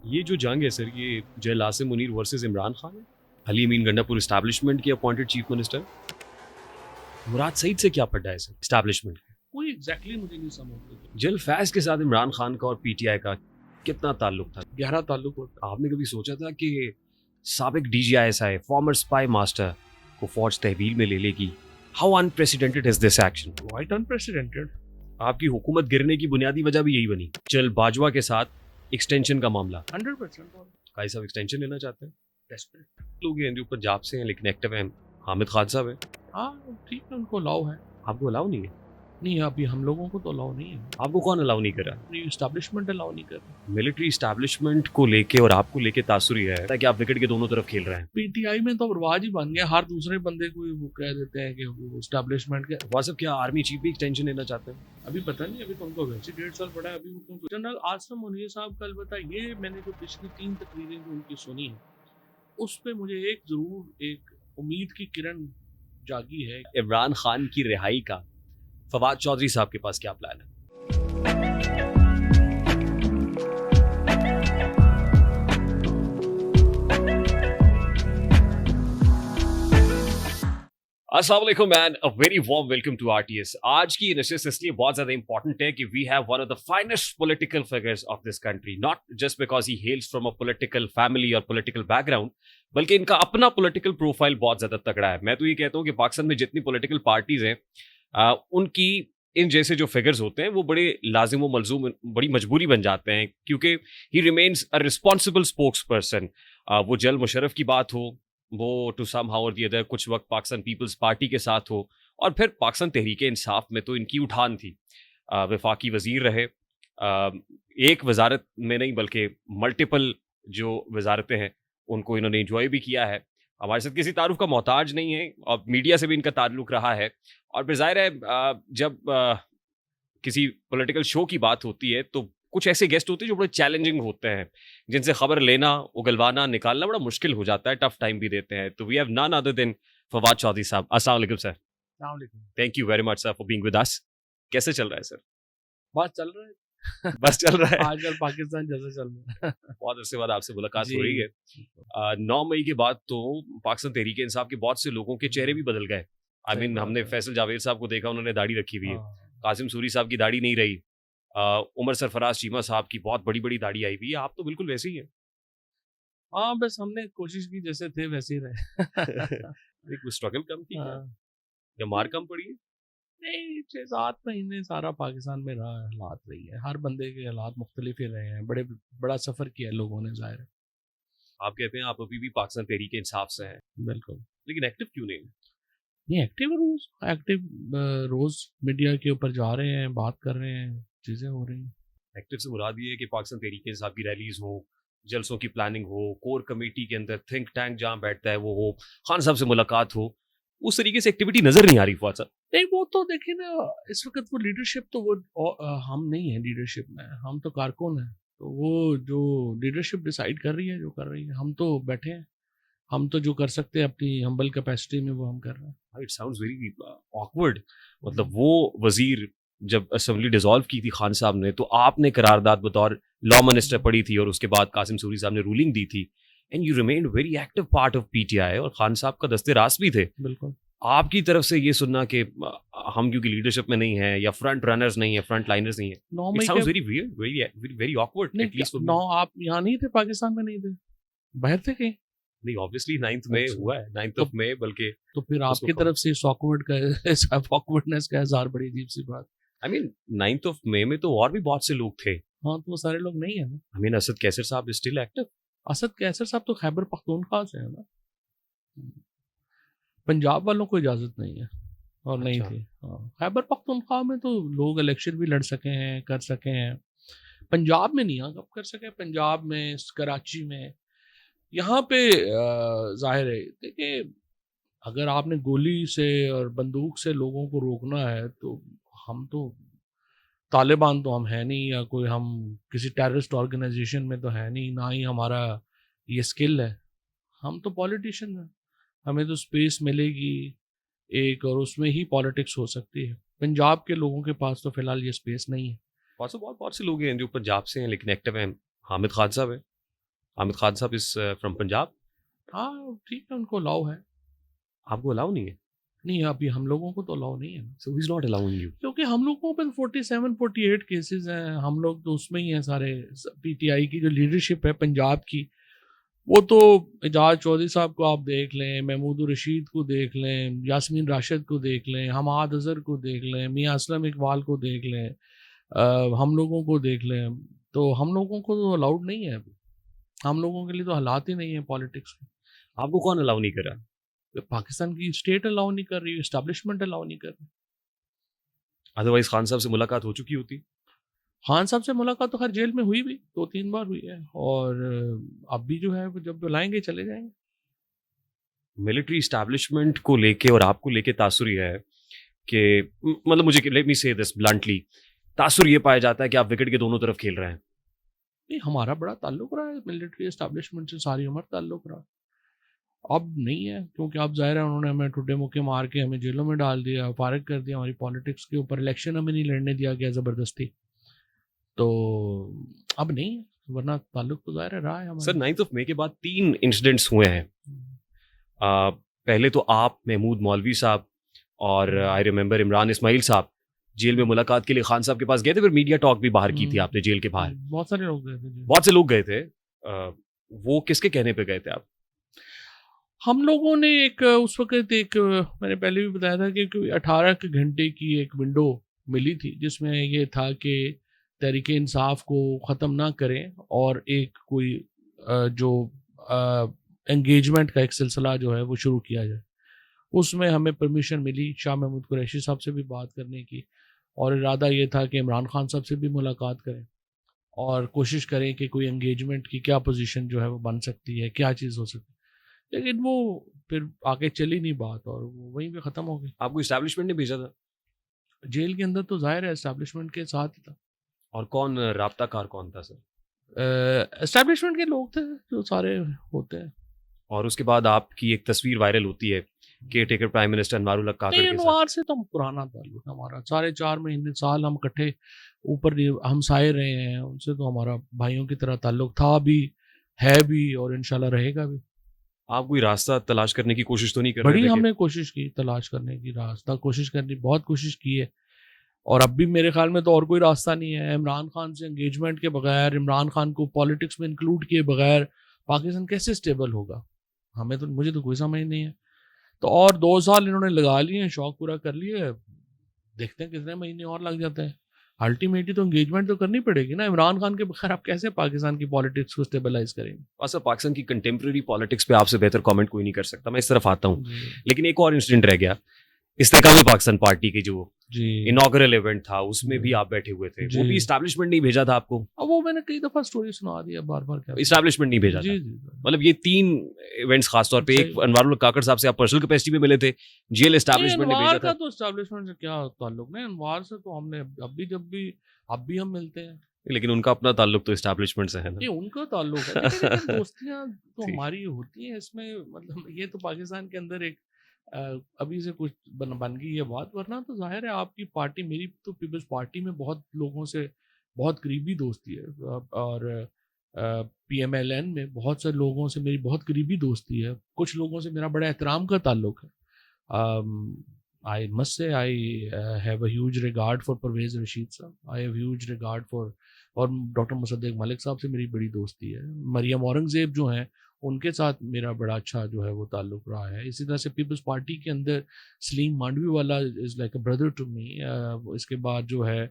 ये जो जंग है सर, ये जयल आसिम मुनीर वर्सेस इमरान खान है। अली अमीन गंडापुर इस्टेब्लिशमेंट के अपॉइंटेड चीफ मिनिस्टर। मुराद सईद से क्या पड़ा है सर इस्टेब्लिशमेंट? कोई एग्जैक्टली मुझे नहीं समझ रही। जल फैज के साथ इमरान खान का और पीटीआई का कितना ताल्लुक था? गहरा ताल्लुक होता आपने कभी सोचा था कि साबिक डीजीआईएसआई फॉर्मर स्पाई मास्टर को फौज तहवील में ले लेगी? How unprecedented is this action? Quite unprecedented. आपकी हुकूमत गिरने की बुनियादी वजह भी यही बनी। चल बाजवा के साथ एक्सटेंशन का मामला, 100% भाई साहब एक्सटेंशन लेना चाहते हैं। डेस्परेट। लोग हैं जो पंजाब से हैं लेकिन एक्टिव हैं। हामिद खान साहब है, हाँ ठीक है, उनको अलाउ है। आपको अलाउ नहीं है? नहीं, अभी हम लोगों को तो अलाउ नहीं है। आपको कौन अलाउ नहीं कर रहा? अपनी इस्टेब्लिशमेंट अलाउ नहीं कर रही। मिलिट्री इस्टेब्लिशमेंट को लेके और आपको लेके तासुर ये है कि आप विकेट के दोनों तरफ खेल रहे हैं। पीटीआई में तो रिवाज ही बन गया, हर दूसरे बंदे को वो कह देते हैं कि वो इस्टेब्लिशमेंट के। वासिफ क्या आर्मी चीफ भी एक्सटेंशन लेना चाहते हैं? अभी पता नहीं, अभी तो उनको वैसे 1.5 साल पड़ा है। अभी उनको जनरल आसिम मुनीर साहब कल बताइए, मैंने जो पिछली 3 तकरीरें जो उनकी सुनी है उस पर मुझे एक जरूर एक उम्मीद की किरण जागी है। इमरान खान की रिहाई का फवाद चौधरी साहब के पास क्या प्लान है? अस्सलाम वालेकुम man, a very warm welcome to RTS. आज की नशिस्त इसलिए बहुत ज्यादा इंपॉर्टेंट है कि we have one of the finest political figures of this country, not just because he hails from a political family और पॉलिटिकल बैकग्राउंड, बल्कि इनका अपना पॉलिटिकल प्रोफाइल बहुत ज्यादा तगड़ा है। मैं तो ये कहता हूँ कि पाकिस्तान में जितनी पॉलिटिकल पार्टीज हैं उनकी इन जैसे जो फिगर्स होते हैं वो बड़े लाजिम व मलजूम, बड़ी मजबूरी बन जाते हैं, क्योंकि ही remains a responsible spokes person. वो जल मुशर्रफ की बात हो, वो टू सम हाउ और दी अदर कुछ वक्त पाकिस्तान पीपल्स पार्टी के साथ हो, और फिर पाकिस्तान तहरीक इंसाफ में तो इनकी उठान थी। वफाकी वजीर रहे, एक वजारत में नहीं बल्कि मल्टीपल जो वजारतें हैं उनको इन्होंने इंजॉय भी किया है। हमारे साथ किसी तारुफ का मोहताज नहीं है और मीडिया से भी इनका ताल्लुक रहा है। और फिर जाहिर है जब किसी पॉलिटिकल शो की बात होती है तो कुछ ऐसे गेस्ट होते हैं जो बड़े चैलेंजिंग होते हैं, जिनसे खबर लेना, उगलवाना, निकालना बड़ा मुश्किल हो जाता है, टफ टाइम भी देते हैं। तो we have none other than Fawad Chaudhry sahab. अस्सलाम वालेकुम sir. Thank you very much sir for being with us. कैसे चल रहा है सर? बात चल रहा है। बस चल रहा है। आजकल पाकिस्तान जैसे चल रहा है। बहुत अरसे बाद आपसे मुलाकात जी। हो रही है। 9 मई के बाद तो पाकिस्तान तहरीक इंसाफ के बहुत से लोगों के चेहरे भी बदल गए। आई सही मीन बात हमने है। फैसल जावेद साहब को देखा, उन्होंने दाढ़ी रखी हुई है। हाँ। कासिम सूरी साहब की दाढ़ी नहीं रही। उमर सरफराज चीमा साहब की बहुत बड़ी बड़ी दाढ़ी आई हुई है। आप तो बिल्कुल वैसे ही हैं। हाँ, बस हमने कोशिश की जैसे थे वैसे ही रहे। एक स्ट्रगल कम थी क्या? हाँ। या मार कम पड़ी है? नहीं, 6-7 महीने सारा पाकिस्तान में रहा है, हालात रही है। हर बंदे के हालात मुख्तलिफ ही रहे हैं। बड़ा सफ़र किया है लोगों ने, ज़ाहिर है। आप कहते हैं आप अभी भी पाकिस्तान तहरीक इंसाफ से हैं, बिल्कुल। लेकिन एक्टिव क्यों नहीं? नहीं, रोज़ मीडिया के ऊपर जा रहे हैं, बात कर रहे हैं, चीज़ें हो रही हैं। एक्टिव से मुराद ये है कि पाकिस्तान तहरीक इंसाफ की रैलीज हो, जलसों की प्लानिंग हो, कोर कमेटी के अंदर थिंक टैंक जहाँ बैठता है वो हो, खान साहब से मुलाकात हो, उस तरीके से एक्टिविटी नजर नहीं आ रही फवाद साहब। नहीं, वो तो देखिए ना, इस वक्त वो लीडरशिप तो हम नहीं है लीडरशिप में, हम तो कारकुन हैं। तो वो जो लीडरशिप डिसाइड कर रही है, जो कर रही है, हम तो बैठे हैं। हम तो जो कर सकते हैं अपनी हम्बल कैपेसिटी में वो हम कर रहे हैं। It sounds very awkward. मतलब वो वजीर जब असेंबली डिसॉल्व की थी खान साहब ने, तो आपने करारदाद बतौर लॉ मिनिस्टर पढ़ी थी और उसके बाद कासिम सूरी साहब ने रूलिंग दी थी, and you remained very active part of PTI, और खान साहब का दस्ते रास भी थे। बिल्कुल। आपकी तरफ से ये सुनना कि हम क्योंकि लीडरशिप में नहीं है या फ्रंट रनर्स नहीं है, फ्रंट लाइनर्स नहीं है, 9 इट मई साउंड्स के very weird, very very awkward नहीं, एटलीस्ट फॉर मी। 9 आप यहाँ नहीं थे, पाकिस्तान में नहीं थे, बाहर थे कहीं? नहीं, ऑब्वियसली 9th में अच्छा। हुआ है, 9th तो ऑफ मई, बल्कि तो फिर उसको आपकी कम- तरफ से इस ऑकवर्डनेस का इज़हार बड़ी अजीब सी बात। I mean 9th of May में तो और भी बहुत से लोग थे। हाँ, तो वो सारे लोग नहीं है ना। आई मीन असद कैसर साहब is still active. Asad Qaiser साहब तो खैबर पख्तूनख्वा से है ना। पंजाब वालों को इजाज़त नहीं है और नहीं अच्छा। थी। हाँ, खैबर पख्तूनख्वा में तो लोग इलेक्शन भी लड़ सके हैं, कर सके हैं। पंजाब में नहीं, हाँ कब कर सके, पंजाब में, कराची में, यहाँ पे जाहिर है। देखिए, अगर आपने गोली से और बंदूक से लोगों को रोकना है तो हम तो तालिबान तो हम है नहीं, या कोई हम किसी टेररिस्ट ऑर्गेनाइजेशन में तो है नहीं, ना ही हमारा ये स्किल है। हम तो पॉलिटिशियन हैं, हमें तो स्पेस मिलेगी एक, और उसमें ही पॉलिटिक्स हो सकती है। पंजाब के लोगों के पास तो फिलहाल ये स्पेस नहीं है। बहुत बहुत से लोग हैं जो पंजाब से हैं लेकिन एक्टिव हैं। हामिद खान साहब है, Ahmed Khan साहब is from Punjab. हाँ ठीक है, उनको अलाउ है। आपको अलाउ नहीं है? नहीं, अभी हम लोगों को तो अलाउ नहीं है, So he's not allowing you. क्योंकि हम लोगों पे 47-48 केसेस हैं, हम लोग तो उसमें ही हैं सारे। पीटीआई की जो लीडरशिप है पंजाब की, वो तो एजाज चौधरी साहब को आप देख लें, महमूद रशीद को देख लें, यास्मीन राशिद को देख लें, हमाद अजहर को देख लें, मियाँ असलम इकबाल को देख लें, हम लोगों को देख लें, तो हम लोगों को तो अलाउड नहीं है अभी। हम लोगों के लिए तो हालात ही नहीं है पॉलिटिक्स में। आपको कौन अलाउ नहीं कर रहा? पाकिस्तान की स्टेट अलाउ नहीं कर रही, एस्टैब्लिशमेंट अलाउ नहीं कर रही। अदरवाइज खान साहब से मुलाकात हो चुकी होती। खान साहब से मुलाकात तो हर जेल में हुई भी 2-3 बार हुई है, और अब भी जो है वो जब बुलाएंगे चले जाएंगे। मिलिट्री एस्टैब्लिशमेंट को लेके और आपको लेके तासुर ये है कि मतलब मुझे लेट मी से दिस ब्लंटली, तासुर ये पाया जाता है कि आप विकेट के दोनों तरफ खेल रहे हैं। नहीं, हमारा बड़ा ताल्लुक रहा है मिलिट्री एस्टैब्लिशमेंट से, सारी उम्र ताल्लुक रहा। अब नहीं है, क्योंकि अब जाहिर है उन्होंने हमें ठुड्डे मुक्के मार के हमें जेलों में डाल दिया, फारिग कर दिया, हमारी पॉलिटिक्स के ऊपर इलेक्शन हमें नहीं लड़ने दिया गया ज़बरदस्ती, तो अब नहीं है, वरना ताल्लुक तो जाहिर है रहा है सर हमारा। 9 मई के बाद 3 इंसिडेंट्स हुए हैं। पहले तो आप, महमूद मौलवी साहब और आई रिमेंबर इमरान इस्माइल साहब जेल में मुलाकात के लिए खान साहब के पास गए थे, फिर मीडिया टॉक भी बाहर की थी आपने जेल के बाहर। बहुत सारे लोग गए थे जी। बहुत से लोग गए थे। वो किसके कहने पे गए थे आप? हम लोगों ने एक उस वक्त एक मैंने पहले भी बताया था कि 18 के घंटे की एक विंडो मिली थी, जिसमें ये था कि तहरीक इंसाफ को ख़त्म ना करें और एक कोई जो एंगेजमेंट का एक सिलसिला जो है वो शुरू किया जाए। उसमें हमें परमिशन मिली शाह महमूद कुरैशी साहब से भी बात करने की, और इरादा ये था कि इमरान खान साहब से भी मुलाकात करें और कोशिश करें कि कोई एंगेजमेंट की क्या पोजीशन जो है वो बन सकती है, क्या चीज़ हो सकती है, लेकिन वो फिर आगे चली नहीं बात और वो वहीं पे ख़त्म हो गई। आपको इस्टेब्लिशमेंट ने भेजा था? जेल के अंदर तो ज़ाहिर है एस्टैब्लिशमेंट के साथ ही था। और कौन राब्ताकार कौन था सर? एस्टैब्लिशमेंट के लोग थे जो सारे होते हैं। और उसके बाद आपकी एक तस्वीर वायरल होती है care taker prime minister Anwarul हक काकड़ नहीं, के साथ। अनवार से तो हम पुराना ताल्लुक है हमारा, साढ़े 4 महीने साल हम इकट्ठे ऊपर हमसाए रहे हैं, उनसे तो हमारा भाइयों की तरह ताल्लुक था भी, है भी, और इंशाल्लाह रहेगा भी। आप कोई रास्ता तलाश करने की कोशिश तो नहीं कर रहे बड़ी थे कि- हमने कोशिश की तलाश करने की, रास्ता कोशिश करनी बहुत कोशिश की है, और अब भी मेरे ख्याल में तो और कोई रास्ता नहीं है। इमरान खान से एंगेजमेंट के बगैर, इमरान खान को पॉलिटिक्स में इंक्लूड किए बगैर पाकिस्तान कैसे स्टेबल होगा, हमें तो, मुझे तो कोई समझ नहीं है। तो और 2 साल इन्होंने लगा लिए हैं, शौक पूरा कर लिए, देखते हैं कितने महीने और लग जाते हैं। अल्टीमेटली तो एंगेजमेंट तो करनी पड़ेगी ना, इमरान खान के बगैर आप कैसे पाकिस्तान की पॉलिटिक्स को स्टेबलाइज करेंगे। और सर पाकिस्तान की कंटेम्प्रेरी पॉलिटिक्स पे आपसे बेहतर कमेंट कोई नहीं कर सकता, मैं इस तरफ आता हूँ। जी लेकिन एक और इंसिडेंट रह गया, इस्तेकाम पाकिस्तान पार्टी की जो जी। इनॉग्रल इवेंट था उसमें भी आप बैठे हुए थे, वो जी। भी इस्टेब्लिशमेंट नहीं भेजा था आपको? अब वो मैंने कई दफा स्टोरी सुना दी है, बार बार क्या। इस्टेब्लिशमेंट नहीं भेजा था? जी जी। मतलब ये 3 इवेंट्स खासतौर पे, एक सही। अनवारुल हक काकड़ साहब से आप पर्सनल कैपेसिटी में मिले थे, जेल नहीं, इस्टेब्लिशमेंट ने अनवार भेजा का था। तो एस्टैब्लिशमेंट से क्या ताल्लुक नहीं, अनवार से तो हमने अब भी हम मिलते हैं। लेकिन उनका अपना ताल्लुक तो इस्टेब्लिशमेंट से है ना। ये उनका ताल्लुक है, लेकिन दोस्तियां तो ठीक। हमारी होती हैं इसमें, मतलब ये तो पाकिस्तान के अंदर एक अभी से कुछ बन गई है बात, वरना तो जाहिर है आपकी पार्टी, मेरी तो पीपल्स पार्टी में बहुत लोगों से बहुत करीबी दोस्ती है, और पीएमएलएन में बहुत सारे लोगों से मेरी बहुत करीबी दोस्ती है, कुछ लोगों से मेरा बड़ा एहतराम का ताल्लुक है। I must say I have a huge regard for Parvez Rashid साहब, I have huge regard for, और डॉक्टर मुसद्दिक मलिक साहब से मेरी बड़ी दोस्ती है, मरियम औरंगज़ेब जो हैं उनके साथ मेरा बड़ा अच्छा जो है वो ताल्लुक रहा है। इसी तरह से पीपल्स पार्टी के अंदर Salim Mandviwalla is like a brother to me. इसके बाद जो है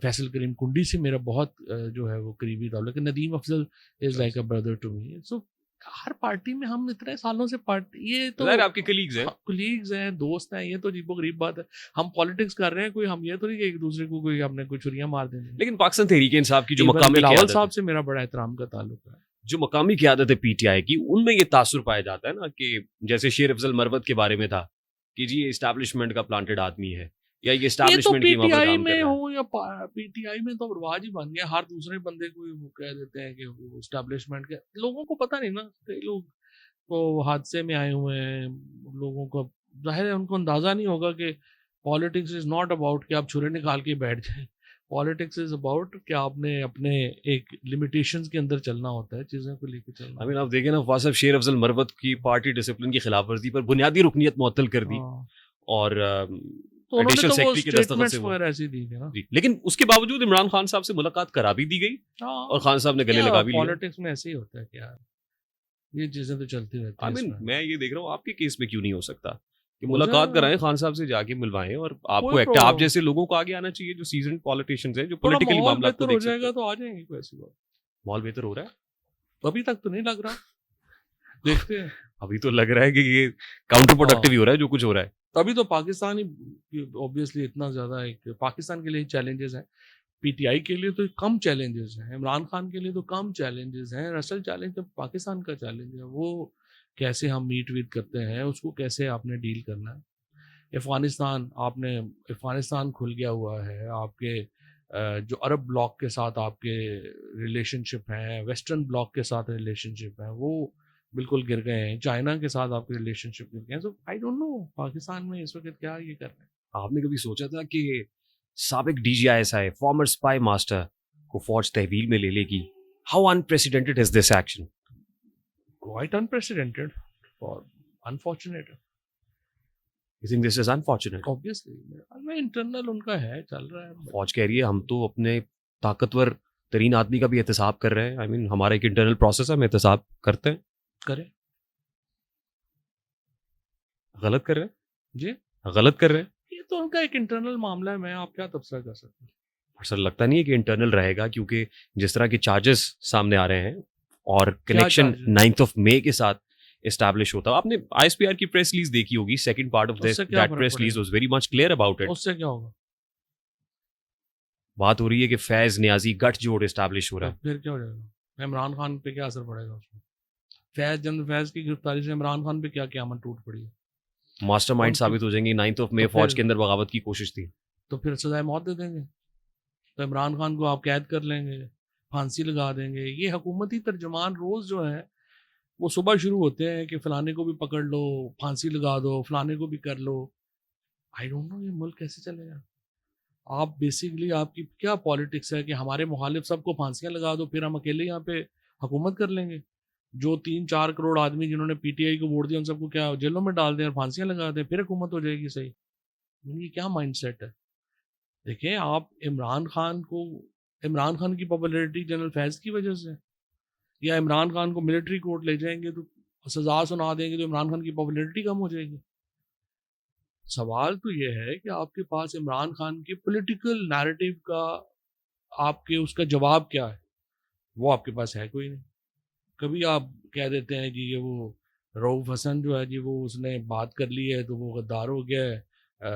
फैसल करीम कुंडी से मेरा बहुत जो है वो करीबी ताल्लुक है। Nadeem Afzal is like a brother to me. So हर पार्टी में हम इतने सालों से पार्टी, ये तो ज़ाहिर है आपके कलीग्स हैं। कलीग्स हैं, दोस्त हैं, ये तो अजीबो-गरीब बात है। हम पॉलिटिक्स कर रहे हैं, कोई हम ये तो नहीं कि एक दूसरे को कोई हमने कोई छुरियां मार देनी। लेकिन पाकिस्तान तहरीक इंसाफ की जो इवन मकामी बिलावल क़यादत साहब है, से मेरा बड़ा एहतराम का ताल्लुक है। जो मकामी क़यादत है पीटीआई की, उनमें ये तासुर पाया जाता है ना कि जैसे शेर अफजल मरवत के बारे में था कि जी ये इस्टेब्लिशमेंट का प्लांटेड आदमी है, या ये ये तो इस्टेब्लिशमेंट की वहाँ पर पीटीआई काम कर में रहा है। हो या पीटीआई में तो रिवाज ही बन गया, हर दूसरे बंदे को वो कह देते हैं कि वो एस्टैब्लिशमेंट के। लोगों को पता नहीं ना, कई लोग तो हादसे में आए हुए हैं, लोगों को जाहिर है उनको अंदाजा नहीं होगा कि पॉलिटिक्स इज नॉट अबाउट कि आप छुरे निकाल के बैठ जाएं। पॉलिटिक्स इज अबाउट कि आपने अपने एक लिमिटेशंस के अंदर चलना होता है, चीज़ों को लेके चलना आई मीन होता आप देखें ना, वासिफ शेर अफजल मरवत की पार्टी डिसिप्लिन की खिलाफवर्जी पर बुनियादी रुकनियत मुअत्तल कर है। दी हाँ, और तो उन्होंने एडिशनल तो वो सेक्रेटरी के दस्तखत से स्टेटमेंट्स वो वगैरह ऐसे ही दी थी ना। जी, लेकिन उसके बावजूद इमरान खान साहब से मुलाकात करा भी दी गई और हाँ, खान साहब ने गले क्या लगा भी लिया। पॉलिटिक्स में ऐसे ही होता है कि यार, ये चीज़ें तो चलती रहती आई हैं मीन इसमें। मैं ये देख रहा हूँ आपके केस में क्यों नहीं हो सकता कि हो मुलाकात कराएं, जाएगा, खान साहब से जाके मिलवाएं और कोई आपको एक्ट आप प्रॉब्लम, जैसे लोगों को आगे आना चाहिए जो सीजन पॉलिटिशियंस हैं जो थोड़ा पॉलिटिकली माहौल मामला को बेहतर हो देख सकते जाएगा हैं। तो आ जाएंगे, कोई ऐसी बात। माहौल बेहतर हो रहा है अभी तक तो नहीं लग रहा, देखते हैं। अभी तो लग रहा है कि ये काउंटर प्रोडक्टिव ही हाँ, हो रहा है जो कुछ हो रहा है। तभी तो पाकिस्तान ही ऑब्वियसली इतना ज़्यादा, एक पाकिस्तान के लिए चैलेंजेस हैं, पीटीआई के लिए तो कम चैलेंजेस हैं, इमरान खान के लिए तो कम चैलेंजेस हैं। असल चैलेंज तो पाकिस्तान का चैलेंज है, वो कैसे हम मीट वीट करते हैं, उसको कैसे आपने डील करना है। अफगानिस्तान खुल गया हुआ है, आपके जो अरब ब्लॉक के साथ आपके रिलेशनशिप हैं, वेस्टर्न ब्लॉक के साथ रिलेशनशिप हैं, वो बिल्कुल गिर गए हैं, चाइना के साथ आपके रिलेशनशिप गिर गए हैं। सो आई डोंट नो पाकिस्तान में इस वक्त क्या ये कर रहे हैं। आपने कभी सोचा था कि साबिक डीजीआईएसआई फॉर्मर स्पाई मास्टर को फौज तहवील में ले लेगी? How unprecedented is this action? Quite unprecedented और unfortunate, you think this is unfortunate? Obviously internal उनका है, चल रहा है। फौज कह रही है हम तो अपने ताकतवर तरीन आदमी का भी एहतसाब कर रहे हैं। आई मीन हमारा एक इंटरनल प्रोसेस है, हम एहतसाब करते हैं। करें गलत कर रहे जी, हैं, गलत कर रहे हैं। ये तो उनका एक इंटरनल मामला है, मैं आप क्या तबसरा कर सकते हैं। और सर लगता नहीं है कि इंटरनल रहेगा क्योंकि जिस तरह के चार्जेस सामने आ रहे हैं और क्या connection charge 9th of May के साथ एस्टैब्लिश होता है। आपने आईएसपीआर की प्रेस रिलीज देखी होगी, सेकंड पार्ट ऑफ दिस उससे क्या दैट फर्क प्रेस रिलीज पड़ेगा, was very much clear about it. उससे क्या होगा, बात हो रही है कि फैज नियाजी गठजोड़ एस्टैब्लिश हो तो रहा है। फिर क्या हो जाएगा, इमरान खान पे क्या असर पड़ेगा उसमें। फैज जनरल फैज की गिरफ्तारी से इमरान खान पे क्या क़यामत टूट पड़ी है। मास्टरमाइंड उनकी साबित हो जाएंगे। 9th ऑफ तो मई फौज फिर के अंदर बगावत की कोशिश थी। तो फिर सजाए मौत दे देंगे, तो इमरान खान को आप कैद कर लेंगे, फांसी लगा देंगे। ये हुकूमती तर्जुमान रोज़ जो है वो सुबह शुरू होते हैं कि फलाने को भी पकड़ लो, फांसी लगा दो, फलाने को भी कर लो। आई डोंट नो ये मुल्क कैसे चलेगा। आप बेसिकली आपकी क्या पॉलिटिक्स है कि हमारे मुखालिफ सबको फांसियां लगा दो, फिर हम अकेले यहाँ पे हुकूमत कर लेंगे। जो 3-4 करोड़ आदमी जिन्होंने पीटीआई को वोट दिया उन सबको क्या जेलों में डाल दें और फांसियां लगा दें, फिर हुकूमत हो जाएगी। सही, ये क्या माइंडसेट है। देखिए आप इमरान खान की पॉपुलैरिटी जनरल फैज की वजह से, या इमरान खान को मिलिट्री कोर्ट ले जाएंगे तो सजा सुना देंगे तो इमरान खान की पॉपुलैरिटी कम हो जाएगी। सवाल तो ये है कि आपके पास इमरान खान के पॉलिटिकल नैरेटिव का आपके उसका जवाब क्या है, वो आपके पास है कोई नहीं। कभी आप कह देते हैं जी ये वो रऊफ हसन जो है जी वो उसने बात कर ली है तो वो गद्दार हो गया है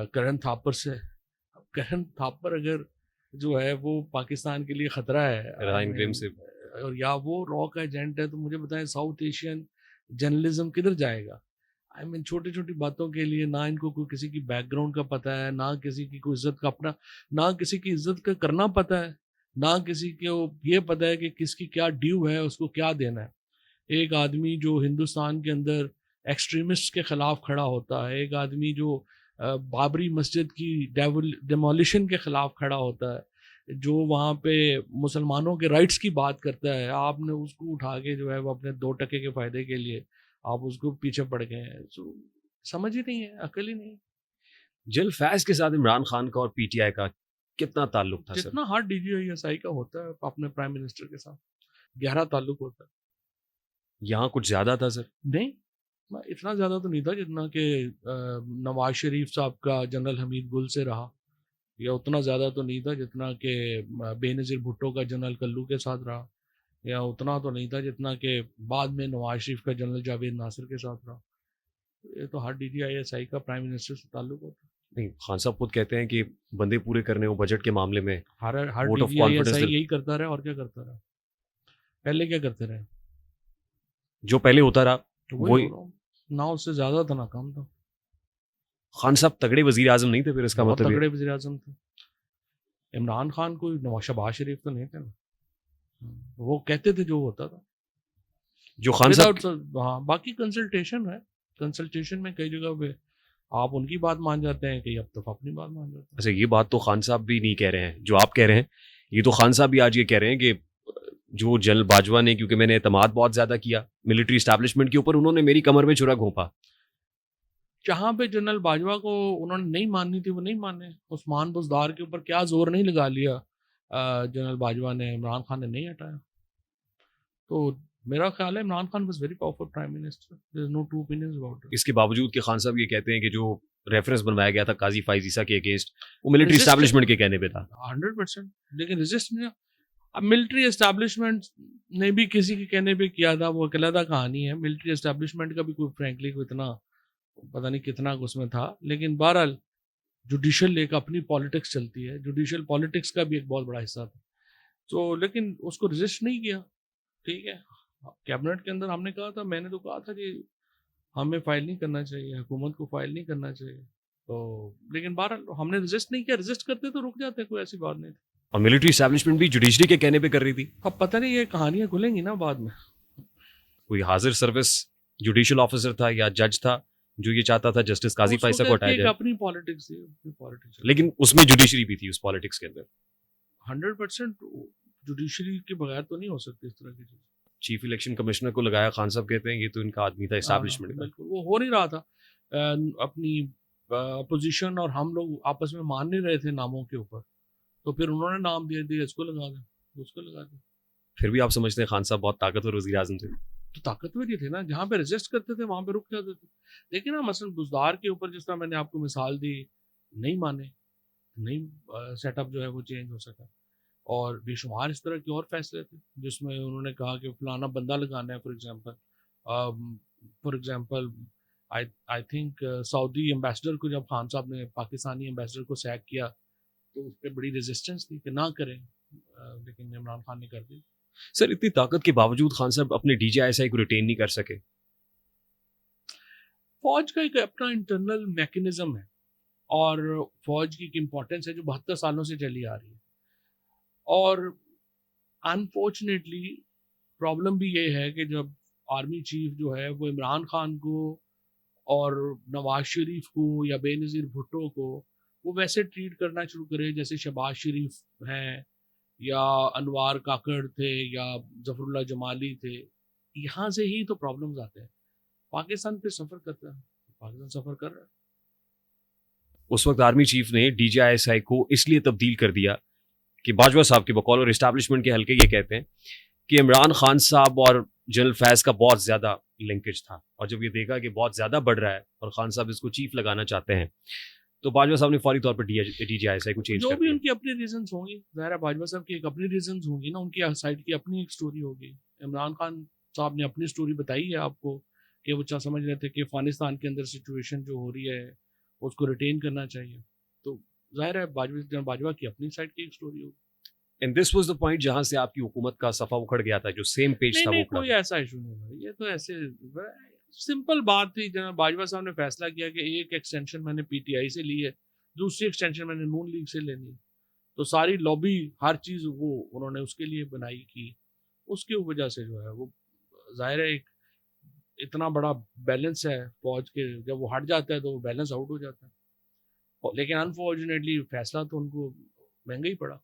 करण थापर से। अब करण थापर अगर जो है वो पाकिस्तान के लिए ख़तरा है, आई राइन ग्रिम मीन, से और या वो रॉ का एजेंट है, तो मुझे बताएं साउथ एशियन जर्नलिज्म किधर जाएगा। आई मीन छोटी छोटी बातों के लिए ना इनको कोई किसी की बैकग्राउंड का पता है, ना किसी की कोई इज्जत का अपना, ना किसी की इज्जत का करना पता है, ना किसी को ये पता है कि किसकी क्या ड्यू है, उसको क्या देना है। एक आदमी जो हिंदुस्तान के अंदर एक्सट्रीमिस्ट के खिलाफ खड़ा होता है, एक आदमी जो बाबरी मस्जिद की डेमोलिशन के खिलाफ खड़ा होता है, जो वहाँ पे मुसलमानों के राइट्स की बात करता है, आपने उसको उठा के जो है वो अपने 2 टके के फायदे के लिए आप उसको पीछे पड़ गए हैं। तो समझ ही नहीं है, अकल ही नहीं है। जिल फैज के साथ इमरान खान का और पीटीआई का कितना ताल्लुक था सर? जितना हार्ड डीजीआईएसआई का होता है अपने प्राइम मिनिस्टर के साथ, गहरा ताल्लुक होता है। यहाँ कुछ ज्यादा था सर? नहीं, इतना ज़्यादा तो नहीं था जितना कि नवाज शरीफ साहब का जनरल हमीद गुल से रहा, या उतना ज़्यादा तो नहीं था जितना कि बेनज़ीर भुट्टो का जनरल कल्लू के साथ रहा, या उतना तो नहीं था जितना कि बाद में नवाज शरीफ का जनरल जावेद नासिर के साथ रहा। ये तो हर डीजीआईएसआई का प्राइम मिनिस्टर से ताल्लुक होता है। नहीं, खान साहब खुद कहते हैं कि बंदे पूरे करने हो बजट के मामले में। हर वोट ऑफ डीजीआईएसआई कॉन्फिडेंस यही करता रहा, और क्या करता रहा, पहले क्या करते रहे। जो पहले होता रहा तो वही वही। हो रहा हूँ, ना उससे ज़्यादा था ना कम था। खान साहब तगड़े वजीर आजम नहीं थे फिर, इसका बहुत मतलब ये। तगड़े वज़ीर आज़म थे। इमरान खान कोई शहबाज शरीफ तो नहीं थे ना, वो कहते थे जो होता था जो खान साहब विदाउट। हाँ, बाकी कंसल्टेशन है, कंसल्टेशन में कई जगह पे आप उनकी बात मान जाते हैं, कई अब तक अपनी बात मान जाते हैं। अच्छा, ये बात तो खान साहब भी नहीं कह रहे हैं जो आप कह रहे हैं, ये तो खान साहब भी आज ये कह रहे हैं कि जो जनरल बाजवा ने, क्योंकि मैंने एतमाद बहुत ज्यादा किया मिलिट्री इस्टेब्लिशमेंट के ऊपर, उन्होंने मेरी कमर में छुरा घोंपा। जहाँ पे जनरल बाजवा को उन्होंने नहीं माननी थी वो नहीं माने। उस्मान बुज़दार के ऊपर क्या जोर नहीं लगा लिया जनरल बाजवा ने, इमरान खान ने नहीं हटाया। तो मेरा ख्याल है Imran Khan was very powerful prime minister, there is no two opinions about it. इसके बावजूद कि खान साहब ये कहते हैं कि जो रेफरेंस बनवाया गया था काजी फाइज ईसा के अगेंस्ट, वो मिलिट्री Resist- इस्टेब्लिशमेंट के कहने पे था। 100%, लेकिन रेजिस्ट नहीं। अब मिलिट्री एस्टैब्लिशमेंट ने भी किसी के कहने पे किया था, वो अलग कहानी है। मिलिट्री एस्टैब्लिशमेंट का भी कोई फ्रैंकली कोई इतना पता नहीं कितना उसमें था, लेकिन बहरहाल जुडिशल एक अपनी पॉलिटिक्स चलती है, जुडिशल पॉलिटिक्स का भी एक बहुत बड़ा हिस्सा था। तो लेकिन उसको रेजिस्ट नहीं किया, ठीक है। कैबिनेट के अंदर हमने कहा था, मैंने तो कहा था कि हमें फाइल नहीं करना चाहिए, हुकूमत को फाइल नहीं करना चाहिए। तो लेकिन बहरहाल हमने रेजिस्ट नहीं किया, रेजिस्ट करते तो रुक जाते, कोई ऐसी बात नहीं थी। और मिलिट्री इस्टेब्लिशमेंट भी जुडिशरी के कहने पे कर रही थी। अब पता नहीं ये कहानियां खुलेंगी ना बाद में। कोई हाजिर सर्विस जुडिशियल ऑफिसर था या जज था जो ये चाहता था जस्टिस काजी उसको फाइसा को कहते हटाया एक जाए, अपनी पॉलिटिक्स थी, अपनी पॉलिटिक्स। लेकिन उसमें जुडिशरी भी थी उस पॉलिटिक्स के अंदर। 100% जुडिशरी के बगैर तो नहीं हो सकती इस तरह की चीज। चीफ इलेक्शन कमिश्नर को लगाया, खान साहब कहते हैं ये तो इनका आदमी था इस्टेब्लिशमेंट का। बिल्कुल, वो हो नहीं रहा था। अपनी अपोजिशन और हम लोग आपस में मान नहीं रहे थे नामों के ऊपर, तो फिर उन्होंने नाम दे दिया, इसको लगा दे, उसको लगा दे। फिर भी आप समझते हैं खान साहब बहुत ताकतवर वजीर आजम थे? तो ताकतवर ही थे ना, जहाँ पे रेजिस्ट करते थे वहां पे रुक जाते थे। देखिए ना, मसलन बुजदार के ऊपर जिस तरह मैंने आपको मिसाल दी, नहीं माने, नहीं सेटअप जो है वो चेंज हो सका। और बेशुमार इस तरह के और फैसले थे जिसमें उन्होंने कहा कि फलाना बंदा लगाना है। For example I I think Saudi ambassador को जब खान साहब ने पाकिस्तानी एम्बेसडर को सैक किया तो उस पर बड़ी रेजिस्टेंस थी कि ना करें, लेकिन इमरान खान ने कर दी। सर, इतनी ताकत के बावजूद खान साहब अपने डीजीआईएसआई को रिटेन नहीं कर सके। फौज का एक अपना इंटरनल मैकेनिज्म है और फौज की एक इम्पोर्टेंस है जो 72 सालों से चली आ रही है। और अनफॉर्चुनेटली प्रॉब्लम भी ये है कि जब आर्मी चीफ जो है वो इमरान खान को और नवाज शरीफ को या बेनज़ीर भुट्टो को वो वैसे ट्रीट करना शुरू करे जैसे शहबाज शरीफ हैं या अनवार काकड़ थे या जफरुल्लाह जमाली थे, यहाँ से ही तो प्रॉब्लम्स आते हैं। पाकिस्तान पे सफ़र करता है, पाकिस्तान सफ़र कर रहा है। उस वक्त आर्मी चीफ ने डीजीआईएसआई को इसलिए तब्दील कर दिया कि बाजवा साहब के बकौल और इस्टेब्लिशमेंट के हल्के ये कहते हैं कि इमरान खान साहब और जनरल फैज का बहुत ज्यादा लिंकेज था, और जब ये देखा कि बहुत ज्यादा बढ़ रहा है और खान साहब इसको चीफ लगाना चाहते हैं, तो बाजवा साहब ने फौरी तौर पर डीजीआईएसआई को चेंज जो कर भी दिया। उनकी अपनी रीजंस होंगी, ज़ाहिर बाजवा साहब की एक अपनी रीजंस होंगी ना, उनकी साइड की अपनी एक स्टोरी होगी। इमरान खान साहब ने अपनी स्टोरी बताई है आपको कि वो क्या समझ रहे थे कि अफगानिस्तान के अंदर सिचुएशन जो हो रही है उसको रिटेन करना चाहिए। तो जाहिर है बाजवा की अपनी साइड की एक स्टोरी होगी। And this was the point जहां से आपकी हुकूमत का सफा उखड़ गया था, जो सेम पेज नहीं था नहीं, वो उखड़ा कोई था। ऐसा इशू नहीं है। ये तो ऐसे सिंपल बात थी, जनाब बाजवा साहब ने फैसला किया कि एक एक्सटेंशन मैंने पीटीआई से ली है, दूसरी एक्सटेंशन मैंने नून लीग से लेनी है। तो सारी लॉबी हर चीज़ वो उन्होंने उसके लिए बनाई की, उसकी वजह से जो है वो जाहिर है एक इतना बड़ा बैलेंस है फौज के, जब वो हट जाता है तो वो बैलेंस आउट हो जाता है। लेकिन अनफॉर्चुनेटली फैसला तो उनको महंगा ही पड़ा।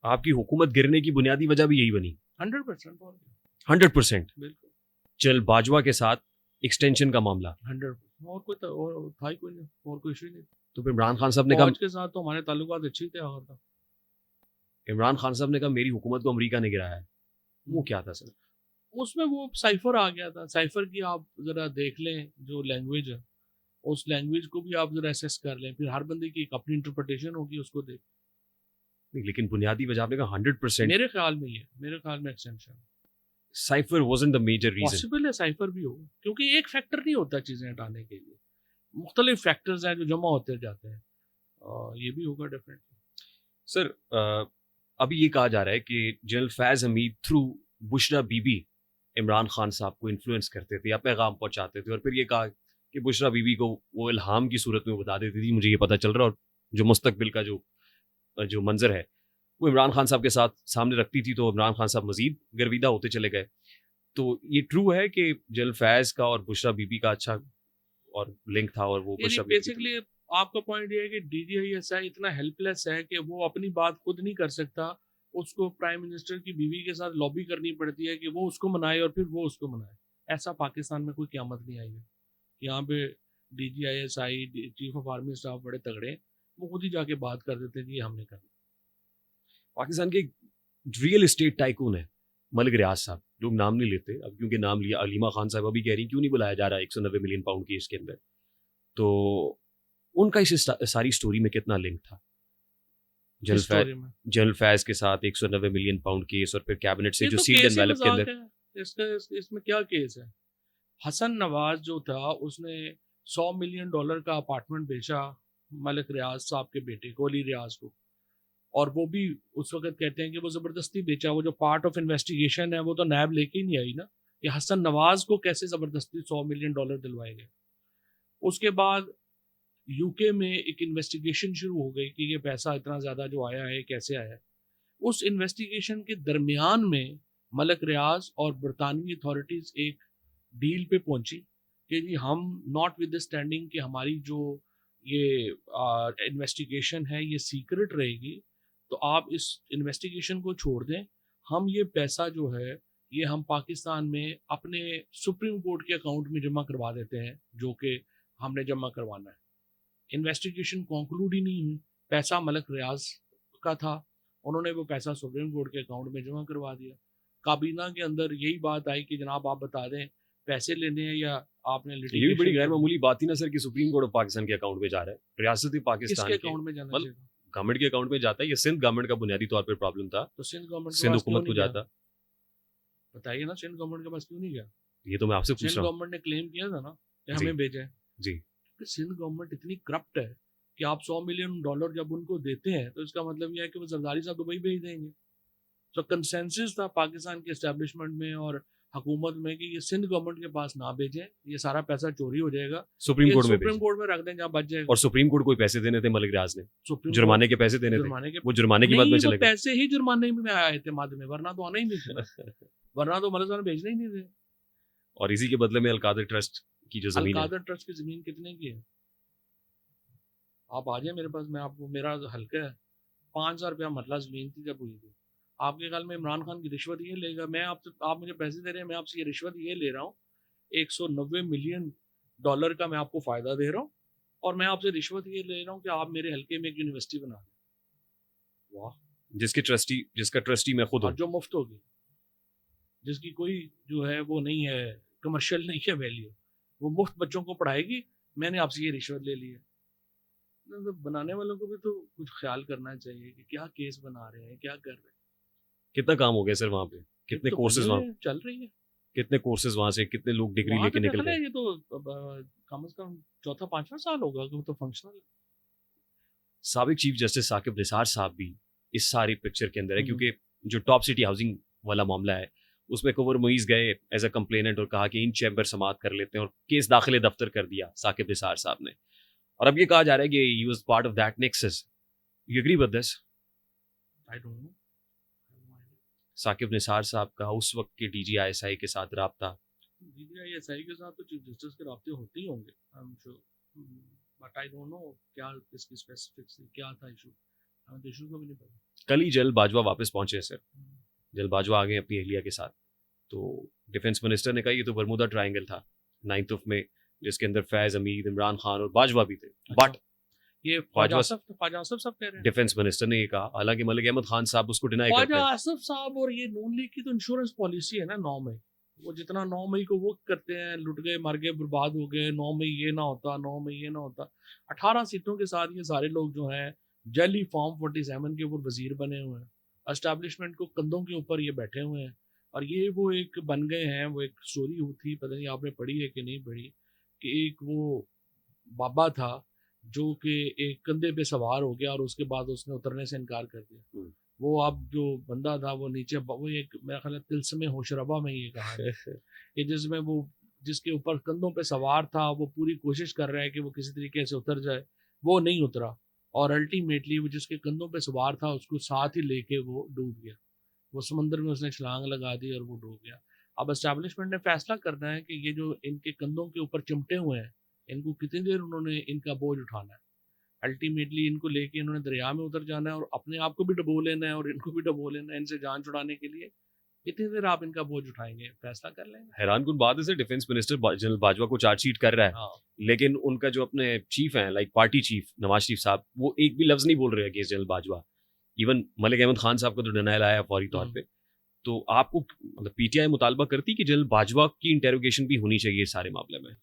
आपकी हुकूमत गिरने की बुनियादी वजह भी यही बनी। 100% और 100%। बिल्कुल चल बाजवा के साथ एक्सटेंशन का मामला, 100%। और कोई और था ही कोई नहीं, और कोई इशू नहीं। तो फिर इमरान खान साहब ने कहा, फौज के साथ तो हमारे ताल्लुकात अच्छे थे आखिर तक। इमरान खान साहब ने कहा मेरी हुकूमत को अमेरिका ने गिराया है। वो क्या था सर? उसमें वो साइफर आ गया था। साइफर की आप जरा देख लें जो लैंग्वेज है, उस लैंग्वेज को भी आप जरा एसेस कर लें, फिर हर बंदे की एक अपनी इंटरप्रिटेशन होगी, उसको देख। नहीं, लेकिन बुनियादी वजह आपने कहा 100%। मेरे ख्याल में ये, मेरे ख्याल में extension cipher wasn't the major reason. Possible है, साइफर भी होगा, क्योंकि एक फैक्टर नहीं होता चीज़ें हटाने के लिए, मुख्तलिफ फैक्टर्स हैं जो जमा होते जाते हैं। ये भी होगा डेफिनेटली। सर, अभी ये कहा जा रहा है कि जनरल फैज हमीद थ्रू बुशरा बीबी इमरान खान साहब को इन्फ्लुएंस करते थे या पैगाम पहुंचाते थे, और फिर ये कहा कि बुशरा बीबी को वो इल्हाम की सूरत में बता देती थी, मुझे ये पता चल रहा है, और जो मुस्तकबिल का जो मंजर है वो इमरान खान साहब के साथ सामने रखती थी, तो इमरान खान साहब मजीद गर्विदा होते चले गए। तो ये ट्रू है कि जनरल फैज का और बुशरा बीबी का अच्छा और लिंक था और वो यानी बस बेसिकली आपका पॉइंट ये है कि डीजीआईएसआई इतना हेल्पलेस है कि वो अपनी बात खुद नहीं कर सकता, उसको प्राइम मिनिस्टर की बीवी के साथ लॉबी करनी पड़ती है कि वो उसको मनाए और फिर वो उसको मनाए। ऐसा पाकिस्तान में कोई क़यामत नहीं आई है। यहाँ पे DG ISI chief of army staff बड़े तगड़े हैं, वो खुद ही जाके बात कर देते हैं कि ये हमने करना। पाकिस्तान के रियल एस्टेट टाइकून है मलिक रियाज साहब, लोग नाम नहीं लेते अब क्योंकि नाम लिया। अलीमा खान साहब अभी कह रही क्यों नहीं बुलाया जा रहा 190 मिलियन पाउंड केस के अंदर, तो उनका इस सारी स्टोरी में कितना लिंक था? जनरल फैज के साथ 190 मिलियन पाउंड केस और फिर कैबिनेट से ये जो तो सील्ड केस ही एनवेलप के मजाक अंदर है। इसमें क्या केस है? हसन नवाज जो था उसने $100 मिलियन का अपार्टमेंट बेचा मलिक रियाज साहब के बेटे को, अली रियाज को, और वो भी उस वक्त कहते हैं कि वो जबरदस्ती बेचा। वो जो पार्ट ऑफ इन्वेस्टिगेशन है वो तो नैब लेके ही नहीं आई ना, कि हसन नवाज को कैसे जबरदस्ती $100 मिलियन दिलवाए गए। उसके बाद यूके में एक इन्वेस्टिगेशन शुरू हो गई कि ये पैसा इतना ज़्यादा जो आया है कैसे आया है। उस इन्वेस्टिगेशन के दरमियान में मलिक रियाज और बरतानवी अथॉरिटीज़ एक डील पे पहुंची कि जी हम नॉट विद स्टैंडिंग कि हमारी जो ये इन्वेस्टिगेशन है ये सीक्रेट रहेगी, तो आप इस इन्वेस्टिगेशन को छोड़ दें, हम ये पैसा जो है ये हम पाकिस्तान में अपने सुप्रीम कोर्ट के अकाउंट में जमा करवा देते हैं, जो कि हमने जमा करवाना है। इन्वेस्टिगेशन कंक्लूड ही नहीं हुई, पैसा मलिक रियाज का था, उन्होंने वो पैसा सुप्रीम कोर्ट के अकाउंट में जमा करवा दिया। काबीना के अंदर यही बात आई कि जनाब आप बता दें पैसे लेने हैं या आपने ये भी बड़ी गैर मामूली बात थी ना सर कि सुप्रीम कोर्ट ऑफ पाकिस्तान के अकाउंट में जा रहा है, रियासती पाकिस्तान किसके अकाउंट में जाना चाहिए? गवर्नमेंट के अकाउंट में जाता है। ये सिंध गवर्नमेंट का बुनियादी तौर पर प्रॉब्लम था, तो सिंध गवर्नमेंट सिंध हुकूमत को जाता। बताइए ना, सिंध गवर्नमेंट के पास क्यों नहीं गया? ये तो मैं आपसे पूछ रहा हूँ। सिंध गवर्नमेंट ने क्लेम किया था ना कि हमें भेजा है जी। कि सिंध गवर्नमेंट इतनी करप्ट है कि आप $100 मिलियन जब उनको देते हैं तो इसका मतलब यह है कि वो जरदारी साहब दुबई भेज देंगे। तो कंसेंसस था पाकिस्तान के एस्टेब्लिशमेंट में और हुकूमत में कि ये सिंध गवर्नमेंट के पास ना भेजें, ये सारा पैसा चोरी हो जाएगा, सुप्रीम कोर्ट में रख दें जहाँ बच जाएगा। और सुप्रीम कोर्ट कोई पैसे देने थे मलिक रियाज ने, जुर्माने के पैसे देने थे, वो जुर्माने की बात में चले गए। पैसे ही जुर्माने में आए थे बाद में, वरना तो आना ही नहीं था। वरना तो मलिक साहब ने भेजने ही नहीं थे। और इसी के बदले में अलकादर ट्रस्ट की जो जमीन है, अलकादर ट्रस्ट की जमीन कितने की है? आप आ जाए मेरे पास, मैं आपको, मेरा हल्का है, 5,000 रुपया मरला जमीन थी जब हुई थी। आपके ख्याल में इमरान खान की रिश्वत ये लेगा? मैं आपसे, आप मुझे पैसे दे रहे हैं, मैं आपसे ये रिश्वत ये ले रहा हूँ, $190 मिलियन का मैं आपको फ़ायदा दे रहा हूँ, और मैं आपसे रिश्वत ये ले रहा हूँ कि आप मेरे हल्के में एक यूनिवर्सिटी बना दें। वाह! जिसका ट्रस्टी मैं खुद हूँ, जो मुफ्त होगी, जिसकी कोई जो है वो नहीं है, कमर्शियल नहीं है वैल्यू, वो मुफ्त बच्चों को पढ़ाएगी, मैंने आपसे ये रिश्वत ले ली है। तो बनाने वालों को भी तो कुछ ख्याल करना चाहिए कि क्या केस बना रहे हैं, क्या कर रहे हैं। कितना काम हो गया सर वहाँ पे, कितने कोर्सेज वहाँ चल रही है, कितने कोर्सेज वहाँ से, कितने लोग डिग्री लेके निकल गए? ये तो कम से कम 4था-5वां साल होगा कि वो तो फंक्शनल है। साबिक चीफ जस्टिस साकिब निसार साहब भी इस सारी पिक्चर के अंदर है, क्योंकि जो टॉप सिटी हाउसिंग वाला मामला है उसमें कवर मुईज गए एज अ कंप्लेनेंट और कहा कि इन चैम्बर समाअत कर लेते हैं, और केस दाखिले दफ्तर कर दिया साकिब निसार साहब ने। और अब ये कहा जा रहा है कि he was part of that nexus. You agree with this? I don't know. Saqib Nisar साहब का उस वक्त के डीजीआईएसआई के साथ राब्ता, डीजीआईएसआई के साथ तो चीफ जस्टिस के राब्ते होते ही होंगे, I am sure, but I don't no क्या इसकी स्पेसिफिक्स क्या था इशू, हमें तो इशू का भी नहीं पता। कल ही जल बाजवा वापस पहुंचे सर, जल बाजवा आ गए अपनी अहलिया के साथ। तो डिफेंस मिनिस्टर ने कहा ये तो बरमुदा ट्रायंगल था 9th में, जिसके अंदर फैज हमीद, इमरान खान और बाजवा भी थे। बट ये ख्वाजा आसिफ साहब कह रहे हैं, डिफेंस मिनिस्टर ने ये कहा, हालांकि मलिक अहमद खान साहब उसको डिनाई करते हैं। ख्वाजा आसिफ साहब और ये नून लीग की तो इंश्योरेंस पॉलिसी है ना, 9 मई, वो जितना 9 मई को वो करते हैं, लुट गए, मर गए, बर्बाद हो गए, 9 मई ये ना होता, 9 मई ये ना होता। 18 सीटों के साथ ये सारे लोग जो हैं जली फॉर्म 47 के ऊपर वजीर बने हुए हैं, एस्टैब्लिशमेंट को कंधों के ऊपर ये बैठे हुए हैं, और ये वो एक बन गए हैं। वो एक स्टोरी थी, पता नहीं आपने पढ़ी है कि नहीं पढ़ी, कि एक वो बाबा था जो कि एक कंधे पे सवार हो गया और उसके बाद उसने उतरने से इनकार कर दिया। वो अब जो बंदा था वो नीचे, वो एक मेरा ख्याल है तिलस्मे होशरबा में ये कहा है कि जिसमें वो जिसके ऊपर कंधों पे सवार था वो पूरी कोशिश कर रहा है कि वो किसी तरीके से उतर जाए, वो नहीं उतरा, और अल्टीमेटली वो जिसके कंधों पे सवार था उसको साथ ही लेके वो डूब गया। वो समंदर में उसने छलांग लगा दी और वो डूब गया। अब एस्टैब्लिशमेंट ने फैसला करना है कि ये जो इनके कंधों के ऊपर चिमटे हुए हैं इनको कितनी देर उन्होंने इनका बोझ उठाना है? अल्टीमेटली इनको लेके इन्होंने दरिया में उतर जाना है और अपने आप को भी डुबो लेना है और इनको भी डुबो लेना है इनसे जान छुड़ाने के लिए। कितनी देर आप इनका बोझ उठाएंगे? फैसला कर लेंगे। हैरानकुन बात है sir, defence minister general Bajwa को चार्जशीट कर रहा है, हाँ। लेकिन उनका जो अपने चीफ हैं, like party chief Nawaz Sharif साहब, वो एक भी लफ्ज नहीं बोल रहे against general Bajwa. Even Malik Ahmad Khan साहब का तो डिनायल आया फौरी तौर पे। तो आपको मतलब पीटीआई मुतालबा करती कि जनरल बाजवा की इंटेरोगेशन भी होनी चाहिए इस सारे मामले में?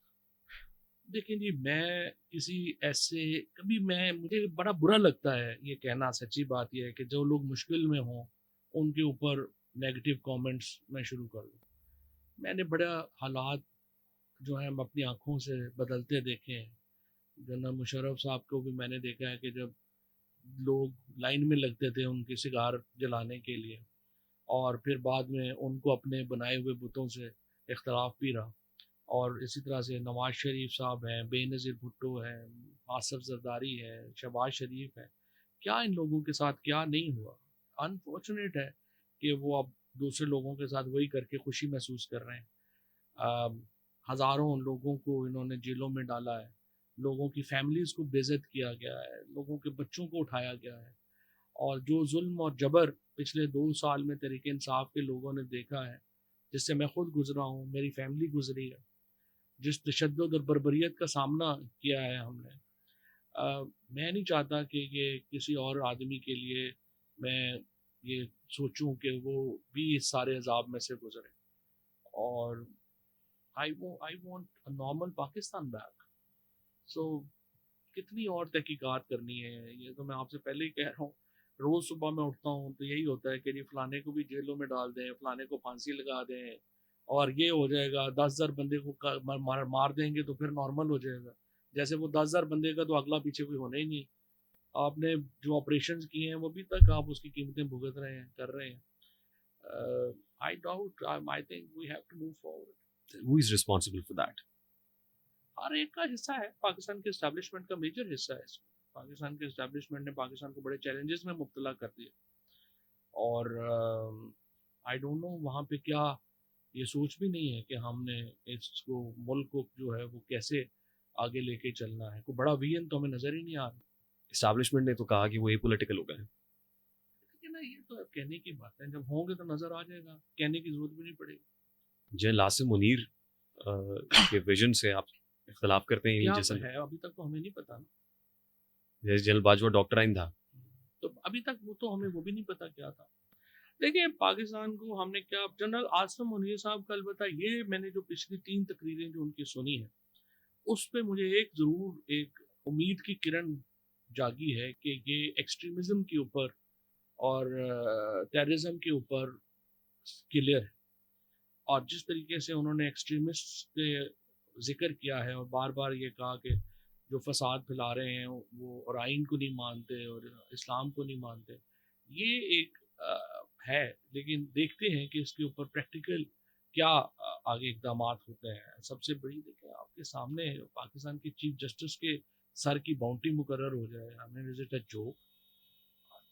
देखिए जी, मैं किसी ऐसे कभी मैं मुझे बड़ा बुरा लगता है ये कहना, सच्ची बात ये है कि जो लोग मुश्किल में हों उनके ऊपर नेगेटिव कमेंट्स मैं शुरू कर दूँ। मैंने बड़ा हालात जो हैं हम अपनी आँखों से बदलते देखे हैं। जनरल मुशर्रफ साहब को भी मैंने देखा है कि जब लोग लाइन में लगते थे उनके सिगार जलाने के लिए और फिर बाद में उनको अपने बनाए हुए बुतों से इख्तलाफ भी रहा। और इसी तरह से नवाज शरीफ साहब हैं, बेनज़ीर भुट्टो हैं, आसफ जरदारी है, शहबाज शरीफ है। क्या इन लोगों के साथ क्या नहीं हुआ? अनफॉर्चुनेट है कि वो अब दूसरे लोगों के साथ वही करके खुशी महसूस कर रहे हैं। हज़ारों लोगों को इन्होंने जेलों में डाला है, लोगों की फैमिलीज़ को बेइज्जत किया गया है, लोगों के बच्चों को उठाया गया है और जो जुल्म और जबर पिछले 2 साल में तहरीक इंसाफ के लोगों ने देखा है, जिससे मैं खुद गुजरा हूँ, मेरी फैमिली गुजरी है, जिस तशद्दुद और बर्बरियत का सामना किया है हमने, मैं नहीं चाहता कि ये किसी और आदमी के लिए मैं ये सोचूं कि वो भी इस सारे अजाब में से गुजरे। और I want a normal Pakistan back. So कितनी और तहकीकात करनी है, ये तो मैं आपसे पहले ही कह रहा हूँ। रोज़ सुबह मैं उठता हूँ तो यही होता है कि जी फलाने को भी जेलों में डाल दें, फलाने को फांसी लगा दें और ये हो जाएगा। 10,000 बंदे को मार देंगे तो फिर नॉर्मल हो जाएगा। जैसे वो 10,000 बंदे का तो अगला पीछे कोई होना ही नहीं। आपने जो ऑपरेशन किए हैं वो भी तक आप उसकी कीमतें भुगत रहे हैं, कर रहे हैं। I doubt, I think we have to move forward. Who is responsible for that? हर एक का हिस्सा है, पाकिस्तान के इस्टेब्लिशमेंट का मेजर हिस्सा है इसमें। पाकिस्तान के इस्टेब्लिशमेंट ने पाकिस्तान को बड़े चैलेंजेस में मुब्तला कर दिया और आई डोंट नो वहाँ पे क्या ये सोच भी नहीं है कि हमने इसको मुल्क को जो है वो कैसे आगे लेके चलना है। कोई बड़ा विजन तो हमें नज़र ही नहीं आ रहा। एस्टैब्लिशमेंट ने तो कहा कि वो ये पॉलिटिकल हो गए हैं। लेकिन ना ये तो कहने की बात है, जब होंगे तो नज़र आ जाएगा, कहने की जरूरत भी नहीं पड़ेगी। जनरल आसिम मुनीर के विजन से आप इख्तलाफ करते हैं? क्या जैसे है अभी तक तो हमें नहीं पता ना। जैसे जनरल बाजवा डॉक्टराइन था। तो अभी तक वो तो हमें वो भी नहीं पता क्या था। देखिए पाकिस्तान को हमने क्या, जनरल आसिम मुनीर साहब का अलबत्ता ये मैंने जो पिछली 3 तकरीरें जो उनकी सुनी है उस पे मुझे एक ज़रूर एक उम्मीद की किरण जागी है कि ये एक्सट्रीमिज़म के ऊपर और टेररिज्म के ऊपर क्लियर है। और जिस तरीके से उन्होंने एक्सट्रीमिस्ट के जिक्र किया है और बार बार ये कहा कि जो फसाद फैला रहे हैं वो और आइन को नहीं मानते और इस्लाम को नहीं मानते, ये एक है। लेकिन देखते हैं कि इसके ऊपर प्रैक्टिकल क्या आगे इकदाम होते हैं। सबसे बड़ी देखें आपके सामने पाकिस्तान के चीफ जस्टिस के सर की बाउंटी मुकर्रर हो जाए, हमें इज इट अ जोक?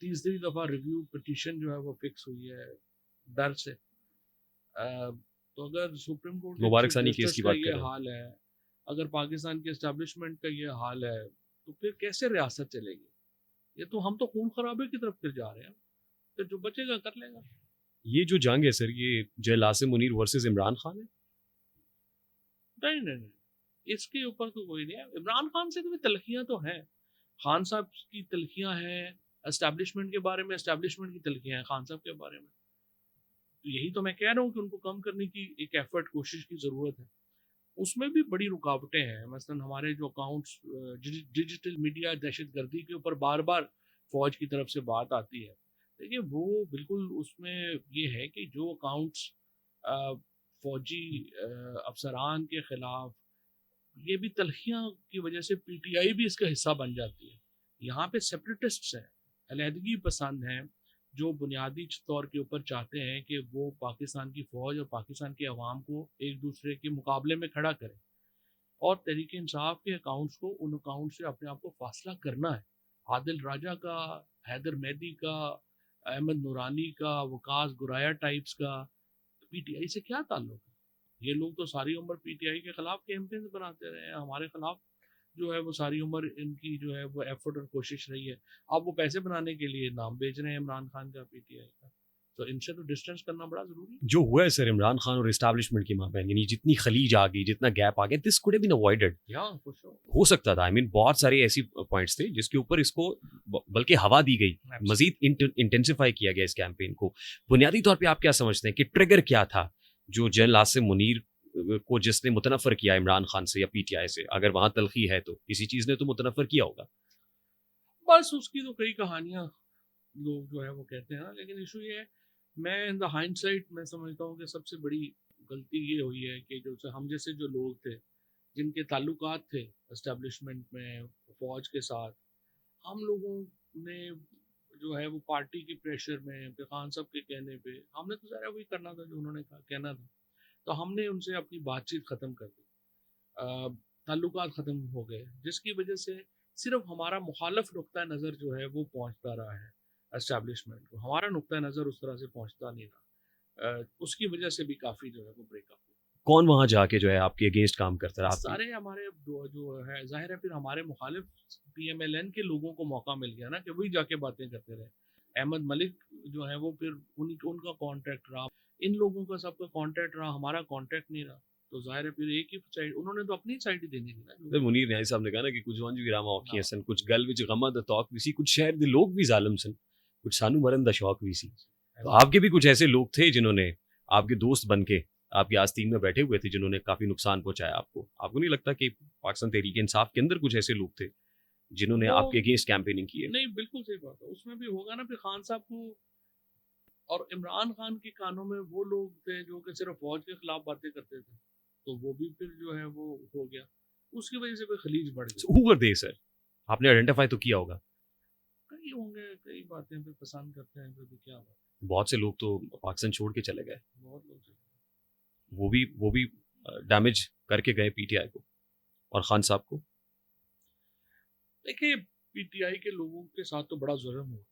तीसरी दफ़ा रिव्यू पिटीशन जो है वो फिक्स हुई है डर से। तो अगर सुप्रीम कोर्ट के मुबारक चीफ सानी केस जस्टिस की का बात कर ये रहे हैं। हाल है, अगर पाकिस्तान के एस्टेब्लिशमेंट का ये हाल है, तो फिर कैसे रियासत चलेगी? ये तो हम तो खून खराबे की तरफ फिर जा रहे हैं। फिर जो बचेगा कर लेगा। ये जो जंग है सर, ये जनरल आसिम मुनीर वर्सेस इमरान खान है? नहीं नहीं नहीं, इसके ऊपर तो कोई नहीं है। इमरान खान से तो भी तलखियाँ तो हैं, खान साहब की तलखियाँ हैं एस्टेब्लिशमेंट के बारे में, एस्टेब्लिशमेंट की तलखियाँ हैं खान साहब के बारे में। तो यही तो मैं कह रहा हूँ कि उनको कम करने की एक एफर्ट, कोशिश की ज़रूरत है। उसमें भी बड़ी रुकावटें हैं। मसलन हमारे जो अकाउंट्स, डिजिटल मीडिया दहशतगर्दी के ऊपर बार बार फौज की तरफ से बात आती है। देखिए वो बिल्कुल उसमें ये है कि जो अकाउंट्स फौजी अफसरान के खिलाफ, ये भी तलखियाँ की वजह से पीटीआई भी इसका हिस्सा बन जाती है। यहाँ पे सेपरेटिस्ट्स हैं, अलहदगी पसंद हैं, जो बुनियादी तौर के ऊपर चाहते हैं कि वो पाकिस्तान की फ़ौज और पाकिस्तान के अवाम को एक दूसरे के मुकाबले में खड़ा करें और तहरीक इंसाफ के अकाउंट्स को उन अकाउंट से अपने आप को फासला करना है। आदिल राजा का, हैदर मेहदी का, अहमद नूरानी का, वकास गुराया टाइप्स का पीटीआई से क्या ताल्लुक है? ये लोग तो सारी उम्र पीटीआई के खिलाफ कैंपेन्स बनाते रहे हैं, हमारे खिलाफ जो है वो सारी उम्र इनकी जो है वो एफर्ट और कोशिश रही है। अब वो पैसे बनाने के लिए नाम बेच रहे हैं इमरान खान का, पीटीआई का। तो इनसे तो डिस्टेंस करना बड़ा जरूरी है। जो हुआ है सर इमरान खान और एस्टैब्लिशमेंट के माबैन, यानी जितनी खलीज आ गई, जितना गैप आ गया, this could have been avoided. या फॉर श्योर, हो सकता था। आई मीन बहुत सारे ऐसी पॉइंट्स थे जिसके ऊपर इसको बल्कि हवा दी गई, मजीद इंटेंसिफाई किया गया इस कैंपेन को। बुनियादी तौर पे आप क्या समझते हैं कि ट्रिगर क्या था जो जनरल आसिम मुनीर को जिसने मुतनफर किया इमरान खान से या पीटीआई से? अगर वहां तलखी है तो किसी चीज ने तो मुतनफर किया होगा। बस उसकी तो कई कहानियां लोग जो है वो कहते हैं ना, लेकिन इशू ये है, मैं इन द हाइंडसाइट मैं समझता हूँ कि सबसे बड़ी गलती ये हुई है कि जो हम जैसे जो लोग थे जिनके ताल्लुकात थे एस्टेब्लिशमेंट में फौज के साथ, हम लोगों ने जो है वो पार्टी की प्रेशर में फिर खान साहब के कहने पे हमने तो सारा वही करना था जो उन्होंने कहना था, तो हमने उनसे अपनी बातचीत ख़त्म कर दी, ताल्लुकात ख़त्म हो गए, जिसकी वजह से सिर्फ हमारा मुखालफ नुक्ता नज़र जो है वो पहुंचता रहा है एस्टेब्लिशमेंट को, हमारा नुक्ता नज़र उस तरह से पहुंचता नहीं रहा। उसकी वजह से भी काफ़ी जो है वो ब्रेकअप हुआ। कौन वहां जाके जो है आपके अगेंस्ट काम करता रहा? आपकी सारे हमारे जो है जाहिर है फिर हमारे मुखालिफ पीएमएलएन के लोगों को मौका मिल गया ना कि वही जाके बातें करते रहे। अहमद मलिक जो है वो फिर उनका कॉन्ट्रैक्ट रहा, इन लोगों का सबका कॉन्ट्रैक्ट रहा, हमारा कॉन्ट्रैक्ट नहीं रहा, तो जाहिर है फिर एक ही साइड उन्होंने तो अपनी साइड ही देनी थी ना। फिर मुनीर न्याई साहब ने कहा ना कि कुछ वंज विरामा औखी हाँ, हसन, कुछ गल विच गमा द तौक विसी, कुछ शहर दे लोग भी जालिम सन, कुछ सानू मरन द शौक विसी। तो आपके भी कुछ ऐसे लोग थे जिन्होंने आपके दोस्त बन के आपकी आस्तीन में बैठे हुए थे, जिन्होंने काफी नुकसान पहुंचाया आपको? आपको नहीं लगता कि पाकिस्तान तहरीक इंसाफ के अंदर कुछ ऐसे लोग थे जिन्होंने वो आपके अगेंस्ट कैंपेनिंग की है? नहीं, बिल्कुल सही बात है, उसमें भी होगा ना। फिर खान साहब को और इमरान खान के कानों में वो लोग थे जो कि सिर्फ फौज के खिलाफ बातें करते थे, तो वो भी फिर जो है वो हो गया, उसकी वजह से फिर खलीज बढ़ गई। Who were they sir? आपने आइडेंटिफाई तो किया होगा। कई होंगे, कई बातें फिर पसंद करते हैं, फिर भी क्या बात, बहुत से लोग तो पाकिस्तान छोड़ के चले गए, बहुत लोग चले। वो भी डैमेज करके गए पीटीआई को और खान साहब को। देखिए, पीटीआई के लोगों के साथ तो बड़ा जुल्म हुआ,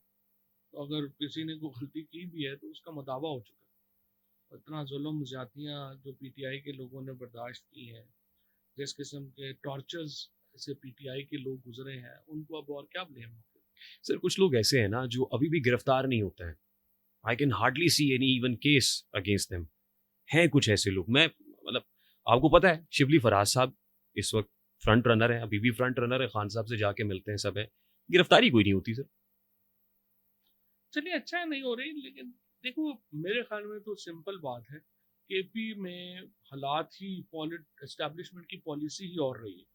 तो अगर किसी ने कोई गलती की भी है तो उसका मदावा हो चुका है। इतना जुल्म ज्यादतियाँ जो पीटीआई के लोगों ने बर्दाश्त की हैं, जिस किस्म के टॉर्चर्स से पीटीआई के लोग गुजरे हैं, उनको अब और क्या ब्लेम हो। सर कुछ लोग ऐसे हैं ना जो अभी भी गिरफ्तार नहीं होते हैं। I can hardly see any even case against them. हैं कुछ ऐसे लोग, मैं मतलब आपको पता है शिबली फराज साहब इस वक्त फ्रंट रनर है, अभी भी फ्रंट रनर है, खान साहब से जाके मिलते हैं, सब है, गिरफ्तारी कोई नहीं होती सर। चलिए अच्छा है नहीं हो रही, लेकिन देखो मेरे ख्याल में तो सिंपल बात है, केपी में हालात ही एस्टेब्लिशमेंट की पॉलिसी ही और रही है।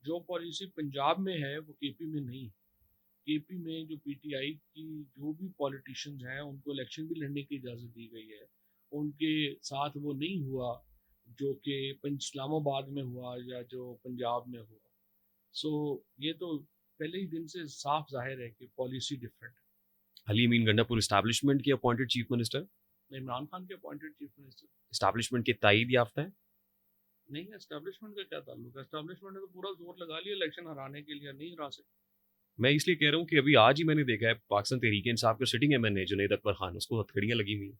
जो पॉलिसी पंजाब में है वो केपी में नहीं। केपी में जो पीटीआई की जो भी पॉलिटिशियंस हैं उनको इलेक्शन भी लड़ने की इजाज़त दी गई है, उनके साथ वो नहीं हुआ जो कि इस्लामाबाद में हुआ या जो पंजाब में हुआ। सो ये तो पहले ही दिन से साफ जाहिर है कि पॉलिसी डिफरेंट है। अली अमीन गंडापुर इस्टेब्लिशमेंट के appointed chief minister, Imran Khan के अपॉइंटेड चीफ मिनिस्टर इस्टेब्लिशमेंट के तायद याफ्ता है। नहीं है। एस्टेब्लिशमेंट का क्या ताल्लुक है? एस्टेब्लिशमेंट ने तो पूरा जोर लगा लिया इलेक्शन हराने के लिए, नहीं हरा सकते। मैं इसलिए कह रहा हूँ कि अभी आज ही मैंने देखा है पाकिस्तान तहरीक इंसाफ का सिटिंग एमएनए जुनैद अकबर खान, उसको हथकड़ियां लगी हुई हैं।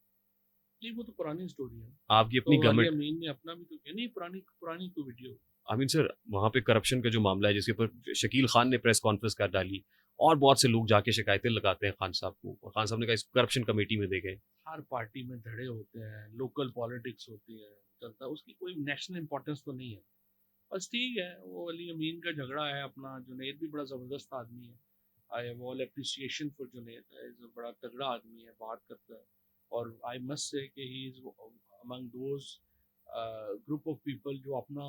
नहीं, वो तो पुरानी स्टोरी है। आपकी अपनी तो अली गवर्नमेंट, अमीन ने अपना भी तो किया, नहीं पुरानी पुरानी कोई वीडियो। आई मीन सर वहाँ पे करप्शन का जो मामला है जिसके ऊपर शकील खान ने प्रेस कॉन्फ्रेंस कर डाली और बहुत से लोग जाके शिकायतें लगाते हैं खान साहब को, और खान साहब ने कहा इस करप्शन कमेटी में देखें। हर पार्टी में धड़े होते हैं, लोकल पॉलिटिक्स होती है, चलता, उसकी कोई नेशनल इंपॉर्टेंस तो नहीं है। बस ठीक है, वो अली अमीन का झगड़ा है अपना। जुनैद भी बड़ा ज़बरदस्त आदमी है, I have all appreciation for Junaid, is बड़ा तगड़ा आदमी है, बात करता है। और आई मस्ट से कि he is among those group of people जो अपना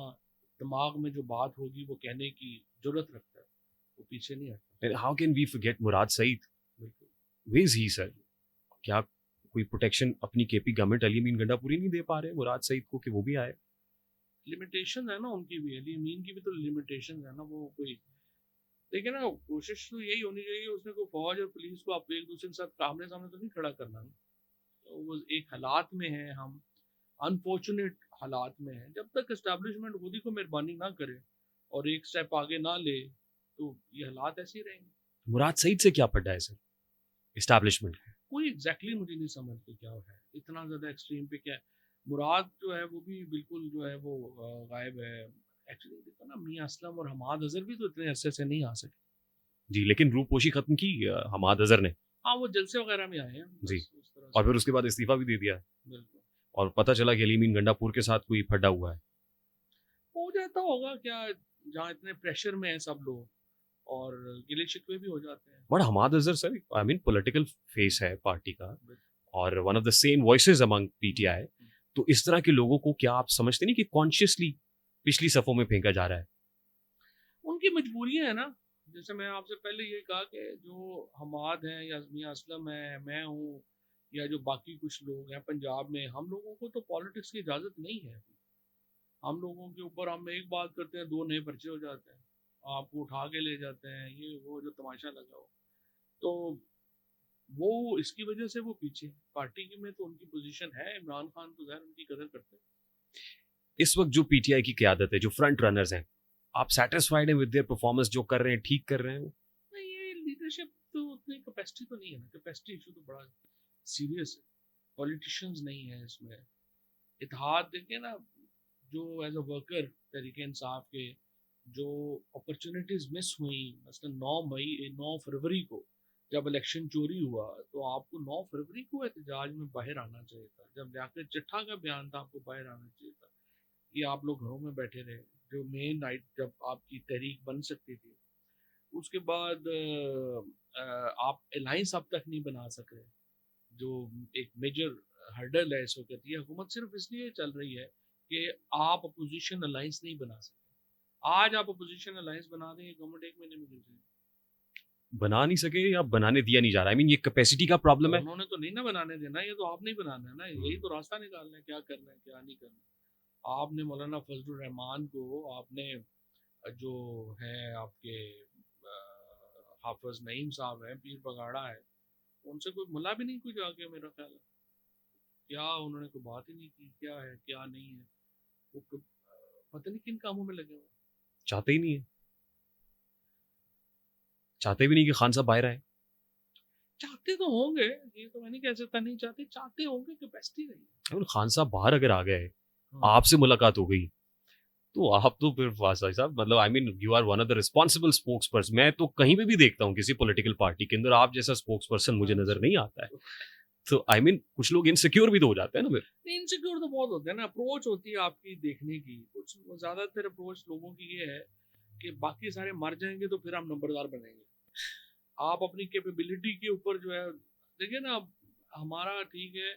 दिमाग में जो बात होगी वो कहने की जरूरत रखता है, वो पीछे नहीं हटता। हाउ कैन वी फॉरगेट मुराद सईद? बिल्कुल। Way is he sir? क्या कोई प्रोटेक्शन अपनी केपी गवर्नमेंट अली अमीन गंडापुरी नहीं दे पा रहे मुराद सईद को कि वो भी आए? लिमिटेशन है ना उनकी भी, अली अमीन की भी तो लिमिटेशन है ना। वो कोई देखिए ना, कोशिश तो यही होनी चाहिए, उसने को फौज और पुलिस को आप एक दूसरे के साथ आमने सामने तो नहीं खड़ा करना ना। तो वो एक हालात में है, हम अनफॉर्चुनेट हालात में है, जब तक एस्टेब्लिशमेंट खुद ही को मेहरबानी ना करे और एक स्टेप आगे ना ले तो ये हालात ऐसे ही रहेंगे। मुराद सईद से क्या पड़ा है सर इस्टेब्लिशमेंट? कोई एग्जैक्टली मुझे नहीं समझ के क्या है, इतना ज़्यादा एक्सट्रीम पे क्या है। मुराद जो है वो भी बिल्कुल जो है वो गायब है। एक्चुअली देखो ना, मियां असलम और हमाद अजहर भी तो इतने अरसे से नहीं आ सके। जी, लेकिन रूपोशी खत्म की हमाद अजहर ने। हाँ, वो जलसे वगैरह में आए हैं जी, बस उस तरह और से। फिर उसके बाद इस्तीफा भी दे दिया बिल्कुल। और पता चला कि अलीमीन गंडापुर के साथ कोई फड्डा हुआ है। हो जाता होगा क्या, जहाँ इतने प्रेशर में है सब लोग और गिले शिकवे भी हो जाते हैं। But Hammad Azhar sir, I mean political face है पार्टी का बिल्कुल। और one of the same voices among PTI. तो इस तरह के लोगों को क्या आप समझते नहीं कि कॉन्शियसली पिछली सफों में फेंका जा रहा है? उनकी मजबूरियां है ना। जैसे मैं आपसे पहले ये कहा कि जो हमाद हैं या मियां असलम है, मैं हूँ, या जो बाकी कुछ लोग हैं पंजाब में, हम लोगों को तो पॉलिटिक्स की इजाज़त नहीं है अभी। हम लोगों के ऊपर हम एक बात करते हैं, दो नए पर्चे हो जाते हैं, आपको उठा के ले जाते हैं, ये वो जो तमाशा लगा हो। तो वो इसकी वजह से वो पीछे पार्टी की में तो उनकी पोजीशन है। इमरान खान तो खैर उनकी कदर करते हैं। इस वक्त जो पीटीआई की क्यादत है, जो फ्रंट रनर्स हैं, आप सेटिस्फाइड हैं विद देयर परफॉर्मेंस, जो कर रहे हैं ठीक कर रहे हैं वो? नहीं, ये लीडरशिप तो उतनी कैपेसिटी तो नहीं है ना। कैपेसिटी इशू तो बड़ा सीरियस है। पॉलिटिशियंस नहीं है इसमें। इत्तेहाद देखिए ना, जो as a worker Tehreek Insaf के जो अपॉर्चुनिटीज मिस हुई, मसलन 9 फरवरी को जब इलेक्शन चोरी हुआ, तो आपको 9 फरवरी को एहतजाज में बाहर आना चाहिए था। जब लियाकत चट्ठा का बयान था, आपको बाहर आना चाहिए था। ये आप लोग घरों में बैठे रहे। जो मेन नाइट जब आपकी तहरीक बन सकती थी, उसके बाद आप अलायंस अब तक नहीं बना सक रहे, जो एक मेजर हर्डल है इस वक्त। ये हुकूमत सिर्फ इसलिए चल रही है कि आप अपोजिशन अलायंस नहीं बना सकते। आज आप अपोजिशन अलायंस बना दें, गवर्नमेंट 1 महीने में गिर जाएगी। बना नहीं सके या बनाने दिया नहीं जा रहा? आई मीन ये कैपेसिटी का प्रॉब्लम है। उन्होंने तो नहीं ना बनाने देना, ये तो आप नहीं बनाना है ना। यही तो रास्ता निकालना है, क्या करना है क्या नहीं करना। आपने मौलाना फजलुर रहमान को, आपने जो है आपके हाफिज नईम साहब हैं, पीर बगाड़ा है, उनसे कोई मुला भी नहीं कोई जाके, मेरा ख्याल है। क्या उन्होंने कोई बात ही नहीं की, क्या है क्या नहीं है। वो पता नहीं किन कामों में लगे हुए। चाहते ही नहीं है, चाहते भी नहीं कि खान साहब बाहर आए। चाहते तो होंगे, ये तो मैं नहीं कह सकता नहीं चाहते, चाहते होंगे, कैपेसिटी नहीं है। और खान साहब बाहर अगर आ गए, हाँ। आपसे मुलाकात हो गई, तो आप तो फिर वासा साहब, मतलब I mean you are one of the responsible spokesperson. मैं तो कहीं पे भी देखता हूँ किसी पॉलिटिकल पार्टी के अंदर आप जैसा स्पोक्स पर्सन मुझे नजर नहीं आता है। तो आई मीन कुछ लोग इनसिक्योर भी तो हो जाते हैं ना फिर। इनसिक्योर तो बहुत होते हैं ना। अप्रोच होती है आपकी देखने की। कुछ ज्यादातर अप्रोच लोगों की ये है कि बाकी सारे मर जाएंगे तो फिर हम नंबरदार बनेंगे। आप अपनी कैपेबिलिटी के ऊपर जो है, देखिए ना, हमारा ठीक है,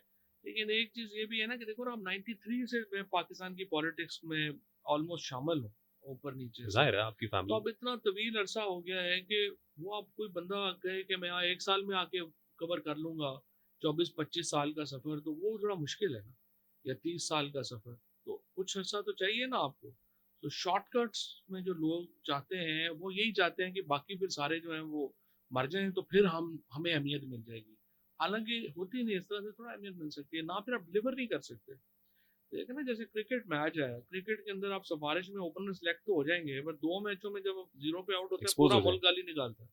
लेकिन एक चीज ये भी है ना कि देखो ना, अब 93 से मैं पाकिस्तान की पॉलिटिक्स में ऑलमोस्ट शामिल हूँ, ऊपर नीचे से। जाहिर है आपकी तो फैमिली। अब इतना तवील अरसा हो गया है कि वो अब कोई बंदा कहे कि मैं 1 साल में आके कवर कर लूंगा 24-25 साल का सफर, तो वो थोड़ा मुश्किल है ना। या 30 साल का सफर, तो कुछ अर्सा तो चाहिए ना आपको। तो शॉर्टकट्स में जो लोग चाहते हैं, वो यही चाहते हैं कि बाकी फिर सारे जो हैं वो मर जाएं, तो फिर हमें अहमियत मिल जाएगी। हालांकि होती नहीं, इस तरह से थोड़ा अहमियत मिल सकती है ना, फिर आप डिलीवर नहीं कर सकते। देखिए ना, जैसे क्रिकेट मैच है, क्रिकेट के अंदर आप सिफारिश में ओपनर सेलेक्ट तो हो जाएंगे, पर 2 मैचों में जब आप 0 पे आउट होते हैं, एक्सपोज पूरा हो जाए। मुल्क गाली निकालता है।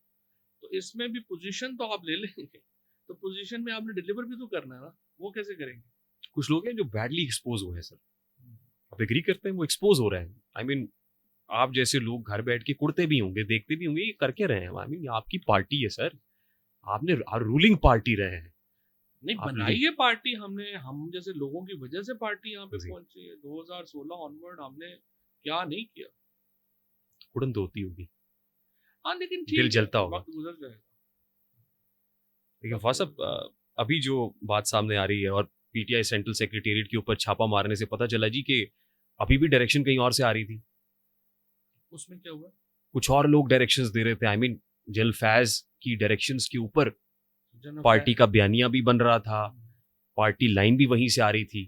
तो इसमें भी पोजीशन तो आप ले लेंगे, तो पोजीशन में आपने डिलीवर भी तो करना है ना। वो कैसे करेंगे? कुछ लोग हैं जो बैडली एक्सपोज हुए हैं सर, आप एग्री करते हैं वो एक्सपोज हो रहे हैं? आई मीन आप जैसे लोग घर बैठ के कुड़ते भी होंगे, देखते भी होंगे, ये करके रहे हैं। आई मीन आपकी पार्टी है सर, आपने रूलिंग पार्टी रहे हैं। नहीं, आप बनाई है पार्टी हमने, हम जैसे लोगों की वजह से पार्टी यहाँ पे जी, पहुंची है। 2016 ऑनवर्ड हमने क्या नहीं किया। उड़न तो होती होगी, हाँ, लेकिन दिल ठीक है, जलता होगा। वक्त गुजर जाएगा। लेकिन वक्त फवाद गुजर जाएगा। साहब, अभी जो बात सामने आ रही है और पीटीआई सेंट्रल सेक्रेटेरिएट के ऊपर छापा मारने से पता चला जी कि अभी भी डायरेक्शन कहीं और से आ रही थी। उसमें क्या हुआ? कुछ और लोग डायरेक्शंस दे रहे थे। आई मीन जनरल फैज की डायरेक्शंस के ऊपर जनरल पार्टी का बयानिया भी बन रहा था, फैज, पार्टी लाइन भी वहीं से आ रही थी।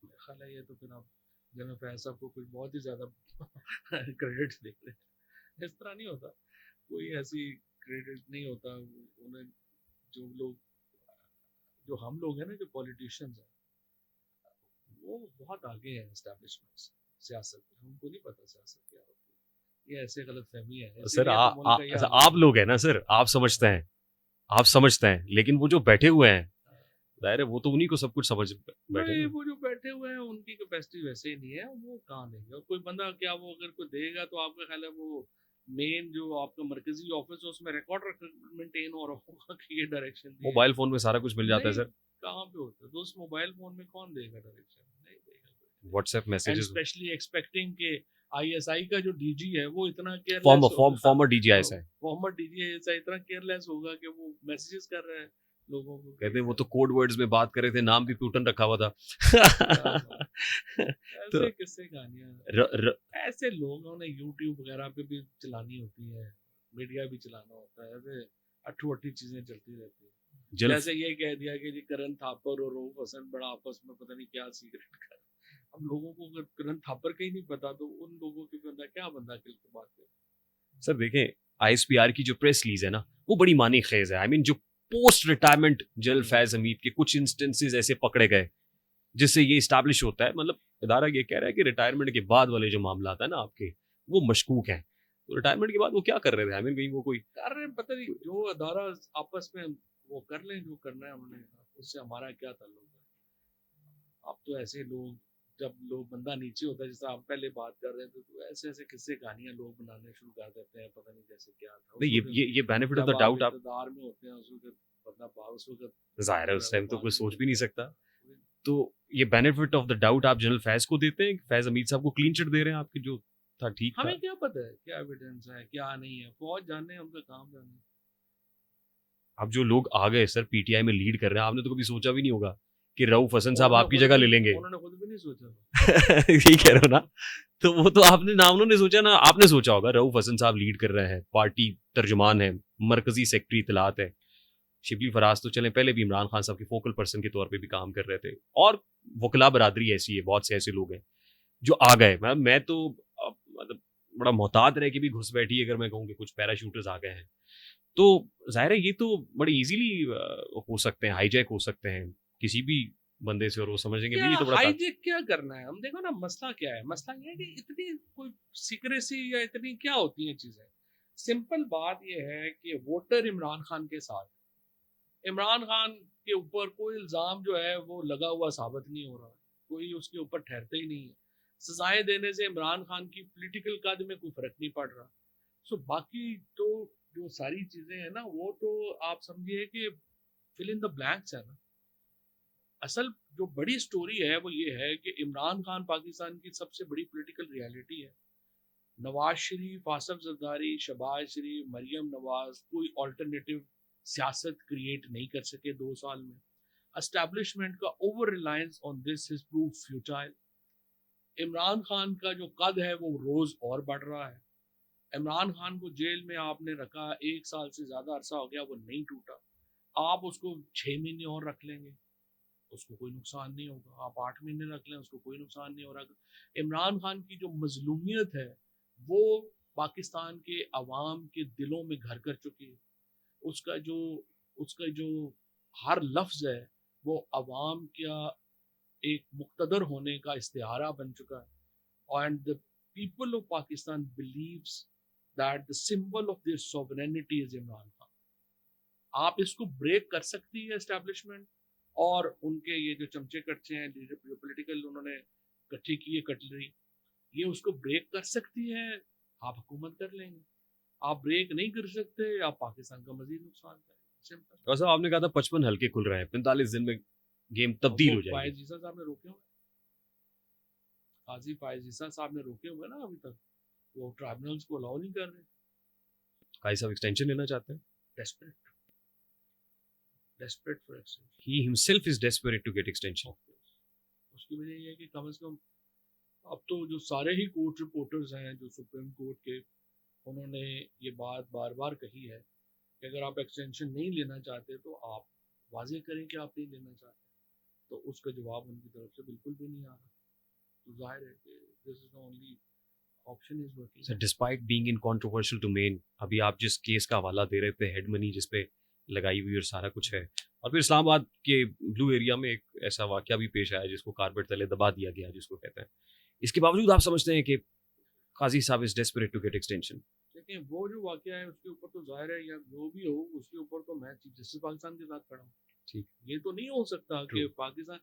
ख्याल है ये तो फिर आप जनरल फैज साहब को कुछ बहुत ही ज्यादा क्रेडिट दे रहे हैं। इस तरह नहीं होता, कोई ऐसी क्रेडिट नहीं होता उन्हें। जो लोग, जो हम लोग हैं ना, जो पॉलिटिशियंस हैं, वो बहुत आगे हैं एस्टैब्लिशमेंट से। सियासत में उनको नहीं पता सियासत क्या होती है। ये ऐसे गलत फहमी है, सर इसीलिए तो मुल्क का ये हाल आप है। लोग हैं ना सर, आप समझते हैं, आप समझते हैं, लेकिन वो जो बैठे हुए हैं जाहिर है वो तो उन्हीं को सब कुछ समझ बैठे नहीं, ना। वो जो बैठे हुए हैं उनकी कैपेसिटी वैसे ही नहीं है, वो कहाँ देंगे। और कोई बंदा क्या वो अगर कोई देगा तो आपका ख्याल है वो मेन जो आपका मरकजी ऑफिस है उसमें रिकॉर्ड मेंटेन हो रहा होगा कि ये डायरेक्शन दिए मोबाइल फोन में सारा कुछ मिल जाता है नहीं, सर। कहाँ पे होता है? तो उस मोबाइल फोन में कौन देगा डायरेक्शन? नहीं देगा कोई। WhatsApp and messages. Specially expecting के आईएसआई का जो डीजी है वो इतना केयरलेस फॉर्मर होगा, फॉर्मर डीजीआईएस है। फॉर्मर डीजी इतना केयरलेस होगा कि वो मैसेजेस कर रहा है लोगों को कहते हैं वो तो कोड वर्ड्स में बात कर रहे थे, नाम भी प्यूटन रखा हुआ था। क्या बात। तो ऐसे किस्से कहानियां र, र, ऐसे लोगों ने यूट्यूब वगैरह पे भी चलानी होती है, मीडिया भी चलाना होता है, ऐसे अट्ठू अट्ठी चीजें चलती रहती है। जल जैसे ये कह दिया कि जी करण थापर और रऊफ हसन बड़ा आपस में पता नहीं क्या सीक्रेट कर। अब लोगों को अगर करण थापर का ही नहीं पता तो उन लोगों के बंदा क्या बंदा के बात करे। सर देखें, आईएसपीआर की जो प्रेस रिलीज है ना, वो बड़ी मानी खेज है। आई मीन जो post retirement general Faiz Hamid के कुछ इंस्टेंसेस ऐसे पकड़े गए जिससे ये इस्टेब्लिश होता है, मतलब इदारा ये कह रहा है कि रिटायरमेंट के बाद वाले जो मामला है ना आपके, वो मशकूक हैं। तो रिटायरमेंट के बाद वो क्या कर रहे थे? आई मीन कहीं वो कोई कर रहे पता नहीं जो अदारा आपस में वो कर लें जो करना है उन्होंने, उससे हमारा क्या ताल्लुक है। अब तो ऐसे लोग जब लोग बंदा नीचे होता है, जैसे आप पहले बात कर रहे थे, तो ऐसे ऐसे किस्से कहानियां लोग बनाने शुरू कर देते हैं, पता नहीं जैसे क्या था उस नहीं, वक्त। ये बेनिफिट ऑफ जब द आप डाउट आप इक़्तिदार में होते हैं उस वक्त बंदा उस वक्त जाहिर है जो उस है टाइम वो तो कोई बात सोच नहीं भी नहीं सकता। तो ये बेनिफिट ऑफ द डाउट आप जनरल फैज को देते हैं? फैज हमीद साहब को क्लीन चिट दे रहे हैं आपके, जो था ठीक था। हमें क्या पता है क्या एविडेंस है क्या नहीं है, फौज जाने उनका काम जाने। अब जो लोग आ गए सर पीटीआई में लीड कर रहे हैं, आपने तो कभी सोचा भी नहीं होगा कि रऊफ हसन साहब उन्होंने आपकी खुद जगह भी ले लेंगे। उन्होंने खुद भी नहीं सोचा। यही कह रहे हो ना। तो वो तो आपने ना उन्होंने सोचा ना आपने सोचा होगा। रऊफ हसन साहब लीड कर रहे हैं, पार्टी तर्जुमान है, मरकजी सेक्रेटरी इतलात है। शिबली फराज तो चले पहले भी इमरान खान साहब के फोकल पर्सन के तौर पे भी काम कर रहे थे, और वकला बरादरी ऐसी है, बहुत से ऐसे लोग हैं जो आ गए। मैं तो मतलब बड़ा मोहतात रह के भी घुस बैठी, अगर मैं कहूँ कि कुछ पैराशूटर्स आ गए हैं, तो जाहिर है ये तो बड़े इजीली हो सकते हैं, हाईजैक हो सकते हैं किसी भी बंदे से, और वो समझेंगे क्या भाई ये तो बड़ा हाईजेक क्या करना है? हम देखो ना मसला क्या है, मसला ये है कि इतनी कोई सीक्रेसी या इतनी क्या होती है चीजें। सिंपल बात ये है कि वोटर इमरान खान के साथ, इमरान खान के ऊपर कोई इल्जाम जो है वो लगा हुआ साबित नहीं हो रहा, कोई उसके ऊपर ठहरते ही नहीं है। सजाएं देने से इमरान खान की पॉलिटिकल कद में कोई फर्क नहीं पड़ रहा। सो बाकी तो जो सारी चीजें हैं ना वो तो आप समझिए कि फिल इन द ब्लैंक्स है ना। असल जो बड़ी स्टोरी है वो ये है कि इमरान खान पाकिस्तान की सबसे बड़ी पॉलिटिकल रियलिटी है। नवाज शरीफ, आसफ जरदारी, शहबाज शरीफ, मरियम नवाज कोई ऑल्टरनेटिव सियासत क्रिएट नहीं कर सके 2 साल में। एस्टैब्लिशमेंट का over reliance on this is prove futile. Imran Khan का जो कद है वो रोज और बढ़ रहा है। इमरान खान को जेल में आपने रखा 1 साल से ज्यादा अरसा हो गया, वो नहीं टूटा। आप उसको 6 महीने और रख लेंगे, उसको कोई नुकसान नहीं होगा। आप 8 महीने रख लें, उसको कोई नुकसान नहीं हो रहा। इमरान खान की जो मजलूमियत है वो पाकिस्तान के अवाम के दिलों में घर कर चुकी है। उसका जो उसका जो हर लफ्ज है वो अवाम का एक मुक्तदर होने का इस्तिहारा बन चुका है। And the people of Pakistan believes that the symbol of their sovereignty is Imran Khan. आप इसको ब्रेक कर सकती है एस्टेब्लिशमेंट, और उनके ये जो चमचे कच्चे हैं जो पॉलिटिकल उन्होंने इकट्ठी की है कटलरी, ये उसको ब्रेक कर सकती है। आप हुकूमत कर लेंगे। आप ब्रेक नहीं कर सकते, आप पाकिस्तान का मजीद नुकसान करेंगे। सिंपल। और साहब आपने कहा था 55 हल्के खुल रहे हैं, 45 दिन में गेम तब्दील वो हो जाएगी। फायज ईसा साहब ने रोके हुए, काजी फायज ईसा साहब ने रोके हुए ना अभी तक, वो ट्राइब्यूनल्स को अलाउ नहीं कर रहे। काई साहब एक्सटेंशन लेना चाहते हैं। Desperate, desperate for extension. He himself is desperate to get extension. उसकी वजह ये है कि कम से कम अब तो जो सारे ही कोर्ट रिपोर्टर्स हैं जो सुप्रीम कोर्ट के, उन्होंने ये बात बार बार कही है कि अगर आप एक्सटेंशन नहीं लेना चाहते तो आप वाजे करें कि आप नहीं लेना चाहते। तो उसका जवाब उनकी तरफ से बिल्कुल भी नहीं आ रहा। तो जाहिर है कि this is the only option is working. Sir despite being in controversial domain, अभी आप जिस केस का हवाला दे रहे थे, हेड मनी जिस पे लगाई हुई और सारा कुछ है, और फिर इस्लामाबाद के ब्लू एरिया में एक ऐसा वाकया भी पेश आया जिसको कारपेट तले दबा दिया गया, जिसको कहते हैं। इसके बावजूद आप समझते हैं कि काजी साहब is desperate to get extension? लेकिन वो जो वाकया है उसके ऊपर तो जाहिर है या जो भी हो उसके ऊपर तो मैं चीफ जस्टिस पाकिस्तान के साथ खड़ा हूँ। ठीक। ये तो नहीं हो सकता कि True. पाकिस्तान,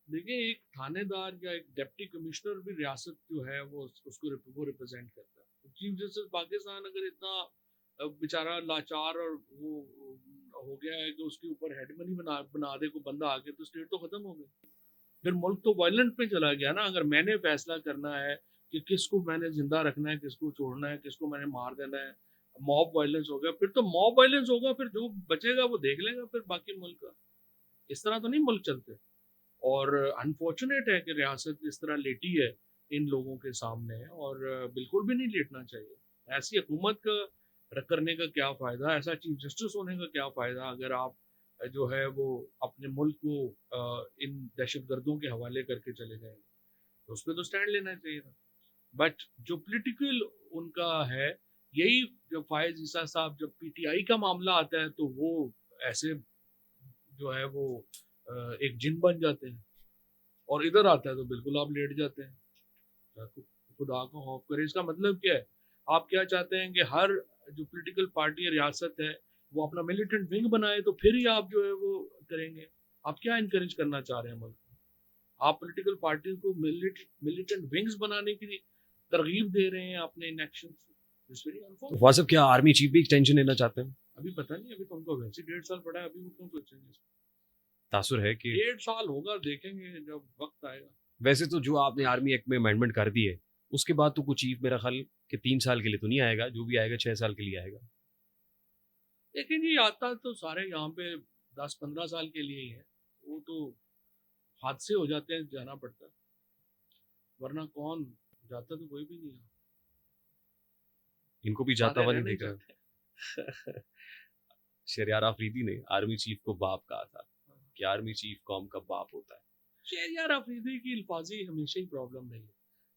देखिए एक थानेदार या एक डिप्टी कमिश्नर भी रियासत जो है वो उसको वो रिप्रेजेंट करता है। चीफ जस्टिस पाकिस्तान अगर इतना बेचारा लाचार और वो हो गया है कि उसके ऊपर हेडमनी बना दे को बंदा आके, तो स्टेट तो खत्म हो गई। फिर मुल्क तो वायलेंट में चला गया ना। अगर मैंने फैसला करना है कि किसको मैंने जिंदा रखना है, किसको छोड़ना है, किसको मैंने मार देना है, मॉब वायलेंस हो गया, फिर तो मॉब वायलेंस होगा, फिर जो बचेगा वो देख लेगा फिर बाकी मुल्क का। इस तरह तो नहीं मुल्क चलते। और अनफॉर्चुनेट है कि रियासत इस तरह लेटी है इन लोगों के सामने, और बिल्कुल भी नहीं लेटना चाहिए। ऐसी हुकूमत का करने का क्या फ़ायदा, ऐसा चीफ जस्टिस होने का क्या फ़ायदा अगर आप जो है वो अपने मुल्क को इन दहशत गर्दों के हवाले करके चले जाएंगे। तो उस पर तो स्टैंड लेना चाहिए था। बट जो पोलिटिकल उनका है, यही जब फायज ईसा साहब, जब पीटीआई का मामला आता है तो वो ऐसे जो है वो एक जिन बन जाते हैं, और इधर आता है तो बिल्कुल आप लेट जाते हैं। खुदा को खौफ करे, इसका मतलब क्या है? आप क्या चाहते हैं कि हर जो पॉलिटिकल पार्टी रियासत है वो अपना मिलिटेंट विंग बनाए, तो फिर ही आप जो है वो करेंगे? आप क्या इनकरेज करना चाह रहे हैं मुल्क में? आप पॉलिटिकल पार्टी को मिलिटेंट विंग्स बनाने की तरगीब दे रहे हैं अपने इन एक्शन से। वासिफ, क्या आर्मी चीफ भी एक्सटेंशन लेना चाहते हैं? अभी पता नहीं, अभी तो उनको वैसे 1.5 साल पड़ा है, अभी वो क्यों सोचेंगे? तासुर है कि 1.5 साल होगा, देखेंगे जब वक्त आएगा। वैसे तो जो आपने आर्मी एक्ट में अमेंडमेंट कर दी है, उसके बाद तो कुछ चीफ मेरा ख्याल कि 3 साल के लिए तो नहीं आएगा, जो भी आएगा 6 साल के लिए आएगा। लेकिन ये आता तो सारे यहाँ पे 10-15 साल के लिए ही है। वो तो हादसे हो जाते हैं, जाना पड़ता है, वरना कौन जाता, तो कोई भी नहीं है। इनको भी जाता सारे हुआ नहीं रहने देख चाहते रहा। शहरयार अफरीदी ने आर्मी चीफ को बाप कहा था हैं। कि आर्मी चीफ कौम का बाप होता है। शहरयार अफरीदी की अल्फाजी हमेशा ही प्रॉब्लम रही है।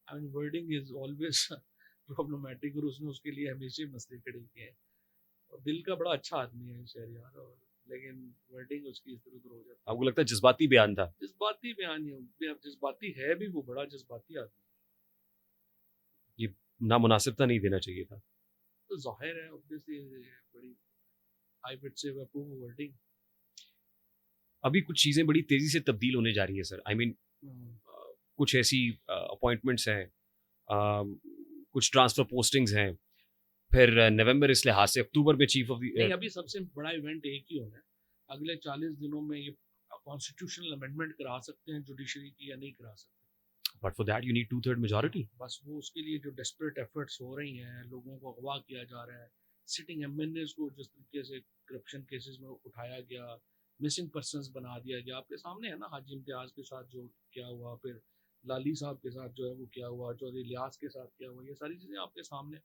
I mean wording is always problematic, और उसने उसके लिए हमेशा ही मसले खड़े किए हैं। और दिल का बड़ा अच्छा आदमी है शहरयार, और लेकिन वर्डिंग उसकी इस तरह हो जाती आपको लगता है जज्बाती बयान था? है। जज्बाती बयान ही, जज्बाती है भी, वो बड़ा जज्बाती आदमी ये नामुनासिबता नहीं देना चाहिए था। है। तो जाहिर है ऑब्वियसली बड़ी I would say approve wording. अभी कुछ चीजें बड़ी तेजी से तब्दील होने जा रही है सर। आई मीन कुछ ऐसी अपॉइंटमेंट्स हैं, कुछ ट्रांसफर पोस्टिंग्स हैं, फिर नवंबर इस लिहाज से अक्टूबर में चीफ ऑफ नहीं, अभी सबसे बड़ा इवेंट एक ही होना है। अगले 40 दिनों में ये कॉन्स्टिट्यूशनल अमेंडमेंट करा सकते हैं जुडिशरी की, या नहीं करा सकते। But for that you need 2/3 majority. बस वो उसके लिए जो डेस्परेट एफर्ट्स हो रही हैं, लोगों को अगवा किया जा रहा है, सिटिंग एमएनएस को जिस तरीके से करप्शन केसेस में उठाया गया, मिसिंग पर्सनस बना दिया गया, आपके सामने है ना। हाजी इम्तियाज के साथ जो क्या हुआ, फिर लाली साहब के साथ जो है वो क्या हुआ, चौधरी लियाज के साथ क्या हुआ, ये सारी चीज़ें आपके सामने।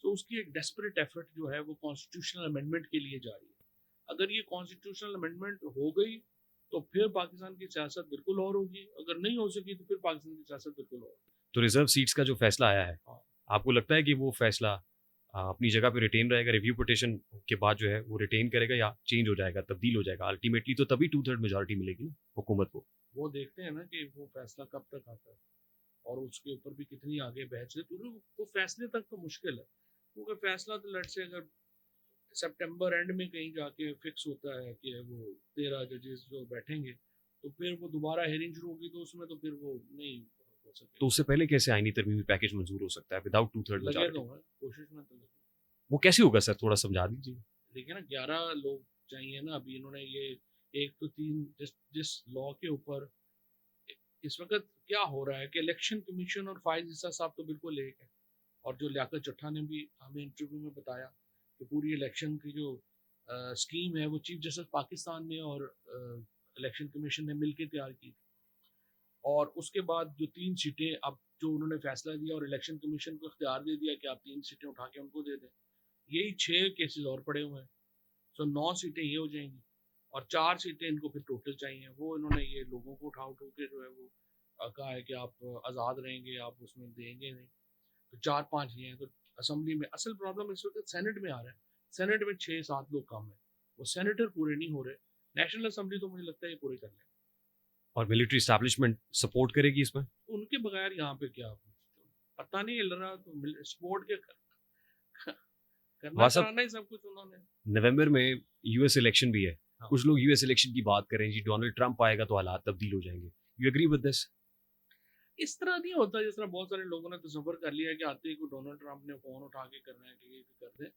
तो उसकी एक डेस्परेट एफर्ट जो है वो कॉन्स्टिट्यूशनल अमेंडमेंट के लिए जा रही है। अगर ये कॉन्स्टिट्यूशनल अमेंडमेंट हो गई तो फिर पाकिस्तान की सियासत बिल्कुल और होगी, अगर नहीं हो सकी तो फिर पाकिस्तान की सियासत बिल्कुल और होगी। तो रिजर्व सीट्स का जो फैसला आया है, हाँ। आपको लगता है कि वो फैसला अपनी जगह पे रिटेन रहेगा, रिव्यू पिटिशन के बाद जो है वो रिटेन करेगा या चेंज हो जाएगा, तब्दील हो जाएगा? अल्टीमेटली तो तभी 2/3 मेजोरिटी मिलेगी ना हुकूमत को। वो देखते हैं ना कि वो फैसला कब तक आता है, और उसके ऊपर भी कितनी आगे बहस है, क्योंकि वो फैसले तक तो मुश्किल है। क्योंकि फैसला तो लट से अगर सितंबर एंड में कहीं जाके फिक्स होता है कि वो 13 जजेस जो बैठेंगे, तो फिर वो दोबारा हेयरिंग शुरू होगी, तो उसमें तो फिर वो नहीं हो तो सके। उससे पहले कैसे आईनी तरमीमी पैकेज मंजूर हो सकता है विदाउट 2/3 लगे तो मेजोरिटी? है, कोशिश में तो लगे। वो कैसे होगा सर, थोड़ा समझा दीजिए। देखिए ना, 11 लोग चाहिए ना। अभी इन्होंने ये एक तो तीन, जिस लॉ के ऊपर इस वक्त क्या हो रहा है कि इलेक्शन कमीशन और फायज ईसा साहब तो बिल्कुल एक है। और जो लियाकत चट्टा ने भी हमें इंटरव्यू में बताया कि पूरी इलेक्शन की जो स्कीम है वो चीफ जस्टिस पाकिस्तान ने और इलेक्शन कमीशन ने मिलकर तैयार की। और उसके बाद जो 3 सीटें, अब जो उन्होंने फैसला दिया और इलेक्शन कमीशन को इख्तियार दे दिया कि आप 3 सीटें उठा के उनको दे दें, यही 6 केसेस और पड़े हुए हैं। सो 9 सीटें ये हो जाएंगी, और 4 सीटें इनको फिर टोटल चाहिए। वो इन्होंने ये लोगों को उठा उठा के जो है वो कहा है कि आप आज़ाद रहेंगे, आप उसमें देंगे नहीं। तो 4-5 ये हैं। तो असम्बली में असल प्रॉब्लम इस वक्त सेनेट में आ रहा है। सेनेट में 6-7 लोग कम है, वो सेनेटर पूरे नहीं हो रहे। नेशनल असम्बली तो मुझे लगता है ये पूरे कर लेंगे। और मिलिट्री स्टैब्लिशमेंट सपोर्ट करेगी इसमें? उनके बगैर यहाँ पे क्या पता नहीं हिल रहा, तो स्पोर्ट के करना वहाँ सब कराना ही सब कुछ उन्होंने। नवंबर में यूएस इलेक्शन भी है, हाँ। कुछ लोग यूएस इलेक्शन की बात कर रहे हैं जी, डोनाल्ड ट्रंप आएगा तो हालात तब्दील हो जाएंगे। You agree with this? इस तरह नहीं होता जिस तरह बहुत सारे लोगों ने तस्वर कर लिया है कि आते ही को डोनाल्ड ट्रंप ने फ़ोन उठा के करना है कि ये भी कर दें।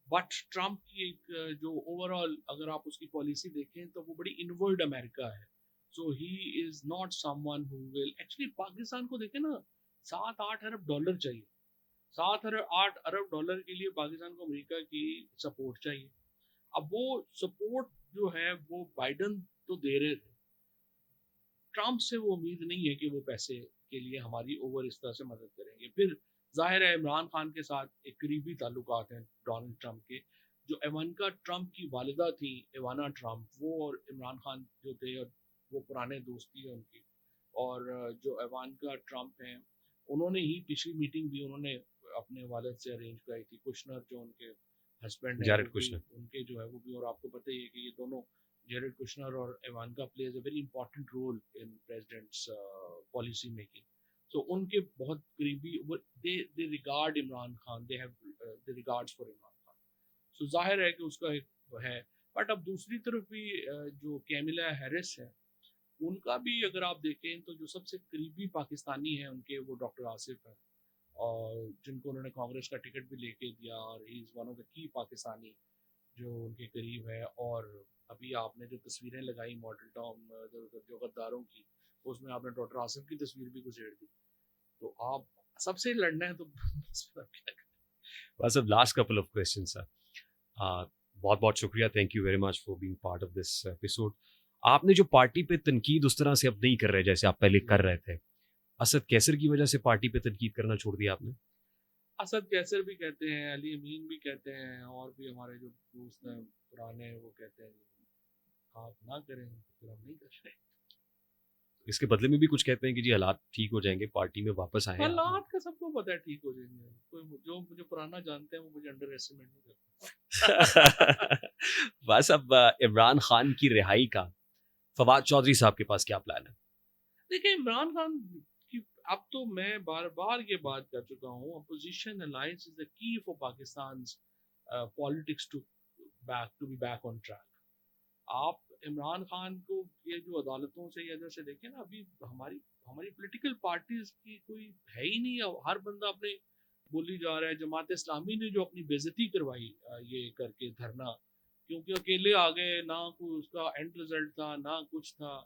बट ट्रंप की एक जो ओवरऑल अगर आप उसकी पॉलिसी देखें तो वो बड़ी इनवर्ड अमेरिका है। So he is not someone who will actually Pakistan को देखें ना, 7-8 अरब डॉलर चाहिए। 7 8 अरब डॉलर के लिए पाकिस्तान को अमेरिका की सपोर्ट चाहिए। अब वो सपोर्ट जो है वो बाइडन तो दे रहे थे, ट्रंप से वो उम्मीद नहीं है कि वो पैसे के लिए हमारी ओवर इस तरह से मदद करेंगे। फिर जाहिर है इमरान खान के साथ एक करीबी ताल्लुकात हैं डोनाल्ड ट्रंप के। जो इवानका ट्रंप की वालिदा थी, इवाना ट्रंप, वो और इमरान खान जो थे और वो पुराने दोस्ती है उनकी। और जो इवानका ट्रंप हैं, उन्होंने ही पिछली मीटिंग भी उन्होंने अपने वालिद से अरेंज कराई थी। कुशनर जो उनके हस्बैंड हैं वो जैरेड भी, कुशनर। उनके जो है वो भी, और आपको पता ही है कि ये दोनों, Jared Kushner or Ivanka plays a very important role in president's policy making. So उनके बहुत करीबी, they regard Imran Khan, they have the regards for Imran Khan. So जाहिर है कि उसका एक है। बट अब दूसरी तरफ भी जो कैमिला हैरिस है, उनका भी अगर आप देखें तो जो सबसे करीबी पाकिस्तानी है उनके, वो डॉक्टर आसिफ है, और जिनको उन्होंने कांग्रेस का टिकट भी लेके दिया, और he is one of the key Pakistani जो उनके करीब है। और अभी आपने जो तस्वीरें लगाई मॉडल टाउन जो गद्दारों की, उसमें आपने डॉक्टर आसिफ की तस्वीर भी गुजेड़ दी। तो आप सबसे लड़ना है तो बस अब last couple of question sir. बहुत बहुत शुक्रिया, thank you very much for being part of this episode. आपने जो पार्टी पे तनकीद उस तरह से अब नहीं कर रहे जैसे आप पहले कर रहे थे, असद कैसर की वजह से पार्टी पे तनकीद करना छोड़ दिया आपने? असद कैसर भी कहते हैं, अली अमीन भी कहते हैं, और भी हमारे जो दोस्त हैं पुराने, वो कहते हैं आप ना करें तो फिर हम नहीं कर रहे। इसके बदले में भी कुछ कहते हैं कि जी हालात ठीक हो जाएंगे, पार्टी में वापस आए आप। हालात का सबको पता है ठीक हो जाएंगे। कोई जो मुझे पुराना जानते हैं वो मुझे अंडर एस्टिमेट नहीं करते। बस अब इमरान खान की रिहाई का फवाद चौधरी साहब के पास क्या प्लान है? देखिए इमरान खान की, अब तो मैं बार बार ये बात कर चुका हूँ, opposition alliance is the key for Pakistan politics to be back on track. आप इमरान खान को ये जो अदालतों से या जैसे देखें ना, अभी हमारी हमारी पॉलिटिकल पार्टीज की कोई है ही नहीं। हर बंदा अपने बोली जा रहा है। जमात इस्लामी ने जो अपनी बेइज्जती करवाई ये करके धरना, क्योंकि अकेले आ गए, ना कोई उसका एंड रिजल्ट था ना कुछ था।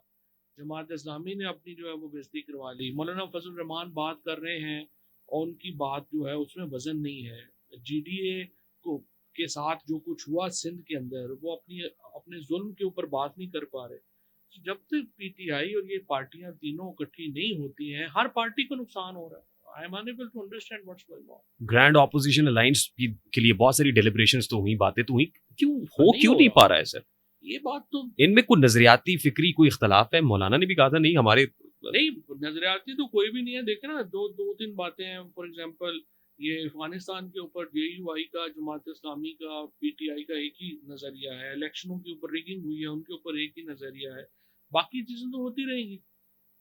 जमात इस्लामी ने अपनी जो है वो बेइज्जती करवा ली। मौलाना फजल रहमान बात कर रहे हैं और उनकी बात जो है उसमें वजन नहीं है। जीडीए को के साथ जो कुछ हुआ सिंध के अंदर, वो अपनी अपने जुल्म के ऊपर बात नहीं कर पा रहे। तो जब तक पीटीआई और ये पार्टियां तीनों इकट्ठी नहीं होती हैं, हर पार्टी को नुकसान हो रहा है। I am unable to understand what's going on. Grand opposition alliance के लिए बहुत सारी डेलिब्रेशंस तो हुई, बातें तो हुई, नहीं क्यों हो नहीं रहा पा रहा है सर? ये बात तो। इनमें कोई नजरियाती फिक्री कोई इख्तलाफ है? मौलाना ने भी कहा था नहीं हमारे। नहीं, नजरियाती तो कोई भी नहीं है। देखे ना, दो तीन बातें हैं। फॉर एग्जांपल ये अफगानिस्तान के ऊपर जेयूआई का, जमात इस्लामी का, पीटीआई का एक ही नजरिया है। इलेक्शनों के ऊपर रिगिंग हुई है, उनके ऊपर एक ही नजरिया है। बाकी चीजें तो होती रहेंगी।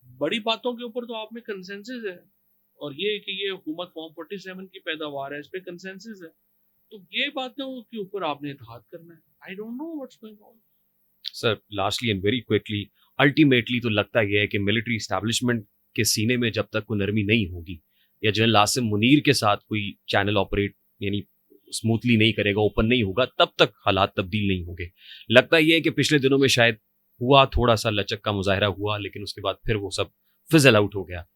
बड़ी बातों के ऊपर तो आप में कंसेंसस है, और ये कि ये हुकूमत फॉर्म 47 की पैदावार है, इस पे कंसेंसस है। तो ये बातों के ऊपर आपने इत्तेहाद करना है। आई don't know what's going on. Sir lastly and very quickly, ultimately तो लगता यह है कि मिलिट्री इस्टेब्लिशमेंट के सीने में जब तक कोई नरमी नहीं होगी, या जनरल आसिम मुनीर के साथ कोई चैनल ऑपरेट यानी स्मूथली नहीं करेगा, ओपन नहीं होगा, तब तक हालात तब्दील नहीं होंगे। लगता यह है कि पिछले दिनों में शायद हुआ, थोड़ा सा लचक का मुजाहरा हुआ, लेकिन उसके बाद फिर वो सब फिजल आउट हो गया।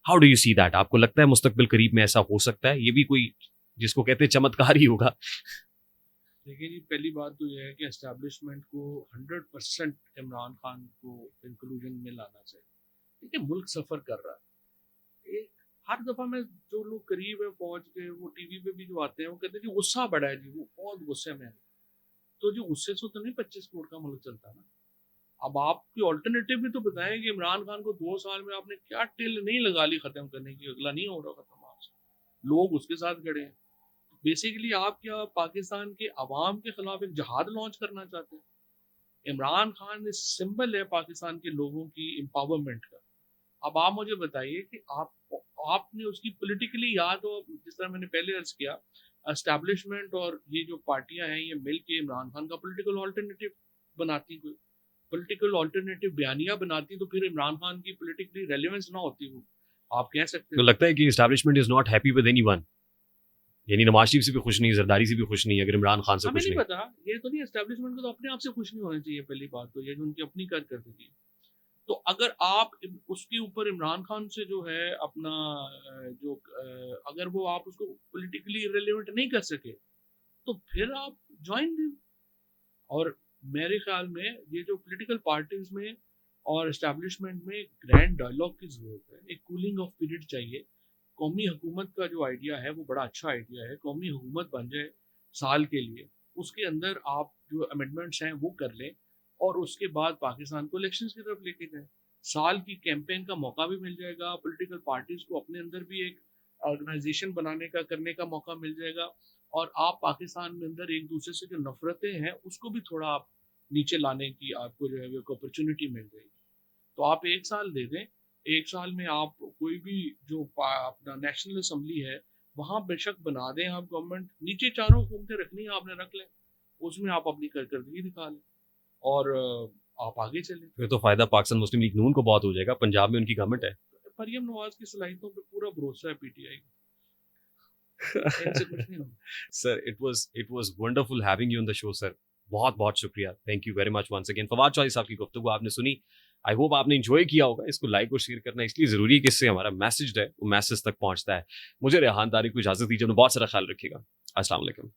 How do you see that? आपको लगता है मुस्तकबिल करीब में ऐसा हो सकता है? ये भी कोई जिसको कहते हैं चमत्कार ही होगा। देखिए जी, पहली बात तो यह है कि एस्टेब्लिशमेंट को 100% इमरान खान को इंक्लूजन में लाना चाहिए। देखिए मुल्क सफ़र कर रहा है। एक हर दफ़ा में जो लोग करीब है फौज के, वो टीवी पे भी जो आते हैं वो कहते हैं कि गुस्सा बढ़ा है जी, वो बहुत गुस्से में है। तो जो गुस्से से तो नहीं 25 करोड़ का मुल्क चलता ना। अब आपकी ऑल्टरनेटिव भी तो बताएं कि इमरान खान को 2 साल में आपने क्या टिल नहीं लगा ली खत्म करने की, अगला नहीं हो रहा खत्म आपसे, लोग उसके साथ खड़े हैं। बेसिकली आप क्या पाकिस्तान के अवाम के खिलाफ एक जहाद लॉन्च करना चाहते हैं? इमरान खान इस सिंबल है पाकिस्तान के लोगों की एम्पावरमेंट का। अब आप मुझे बताइए कि आपने उसकी पॉलिटिकली, या तो जिस तरह मैंने पहले अर्ज किया, एस्टैब्लिशमेंट और ये जो पार्टियां हैं ये मिल के इमरान खान का पॉलिटिकल ऑल्टरनेटिव बनाती, कोई पॉलिटिकल ऑल्टरनेटिव बयानिया बनाती, तो फिर इमरान खान की पॉलिटिकली रेलेवेंस ना होती, वो आप कह सकते तो हो। लगता है कि establishment is not happy with anyone, यानी नवाज शरीफ से भी खुश नहीं, जरदारी से भी खुश नहीं, अगर इमरान खान से हमें खुश नहीं नहीं। पता, ये तो नहीं, एस्टैब्लिशमेंट को तो अपने आप से खुश नहीं होना चाहिए, पहली बात तो ये जो उनकी अपनी कारकर्दगी। तो अगर आप उसके ऊपर इमरान खान से जो है अपना अगर वो आप उसको पॉलिटिकली रिलेवेंट नहीं कर सके, तो फिर आप ज्वाइन दें। और मेरे ख्याल में ये जो पॉलिटिकल पार्टीज में और एस्टैब्लिशमेंट में ग्रैंड डायलॉग की जरूरत है, एक कूलिंग ऑफ पीरियड चाहिए। कौमी हुकूमत का जो आइडिया है वो बड़ा अच्छा आइडिया है, कौमी हुकूमत बन जाए साल के लिए, उसके अंदर आप जो अमेंडमेंट्स हैं वो कर लें, और उसके बाद पाकिस्तान को इलेक्शंस की तरफ लेके जाएं। साल की कैंपेन का मौका भी मिल जाएगा, पॉलिटिकल पार्टीज को अपने अंदर भी एक ऑर्गेनाइजेशन बनाने का, करने का मौका मिल जाएगा, और आप पाकिस्तान में अंदर एक दूसरे से जो नफरतें हैं उसको भी थोड़ा आप नीचे लाने की आपको जो है वो अपॉर्चुनिटी मिल जाएगी। तो आप एक साल दे दें, एक साल में आप कोई भी जो अपना नेशनल असम्बली है वहाँ बेशक बना दें आप गवर्नमेंट, नीचे चारों हुकूमतें रखनी है आपने रख लें, उसमें आप अपनी कारकर्दगी दिखा लें, और आप आगे चलें। फिर तो फायदा पाकिस्तान मुस्लिम लीग नून को बहुत हो जाएगा, पंजाब में उनकी गवर्नमेंट है। मरियम नवाज की सलाहियतों पे पूरा भरोसा है पीटीआई को, इनसे कुछ नहीं होगा। Sir it was wonderful having you on the show sir, बहुत बहुत शुक्रिया, thank you very much once again. Fawad Chaudhry साहब की गुफ्तगू आपने सुनी, आई होप आपने एंजॉय किया होगा। इसको लाइक और शेयर करना इसलिए जरूरी है कि इससे हमारा मैसेज है वो मैसेज तक पहुंचता है। मुझे रेहान तारिक को इजाजत दीजिए, अपना बहुत सारा ख्याल रखिएगा। अस्सलाम वालेकुम।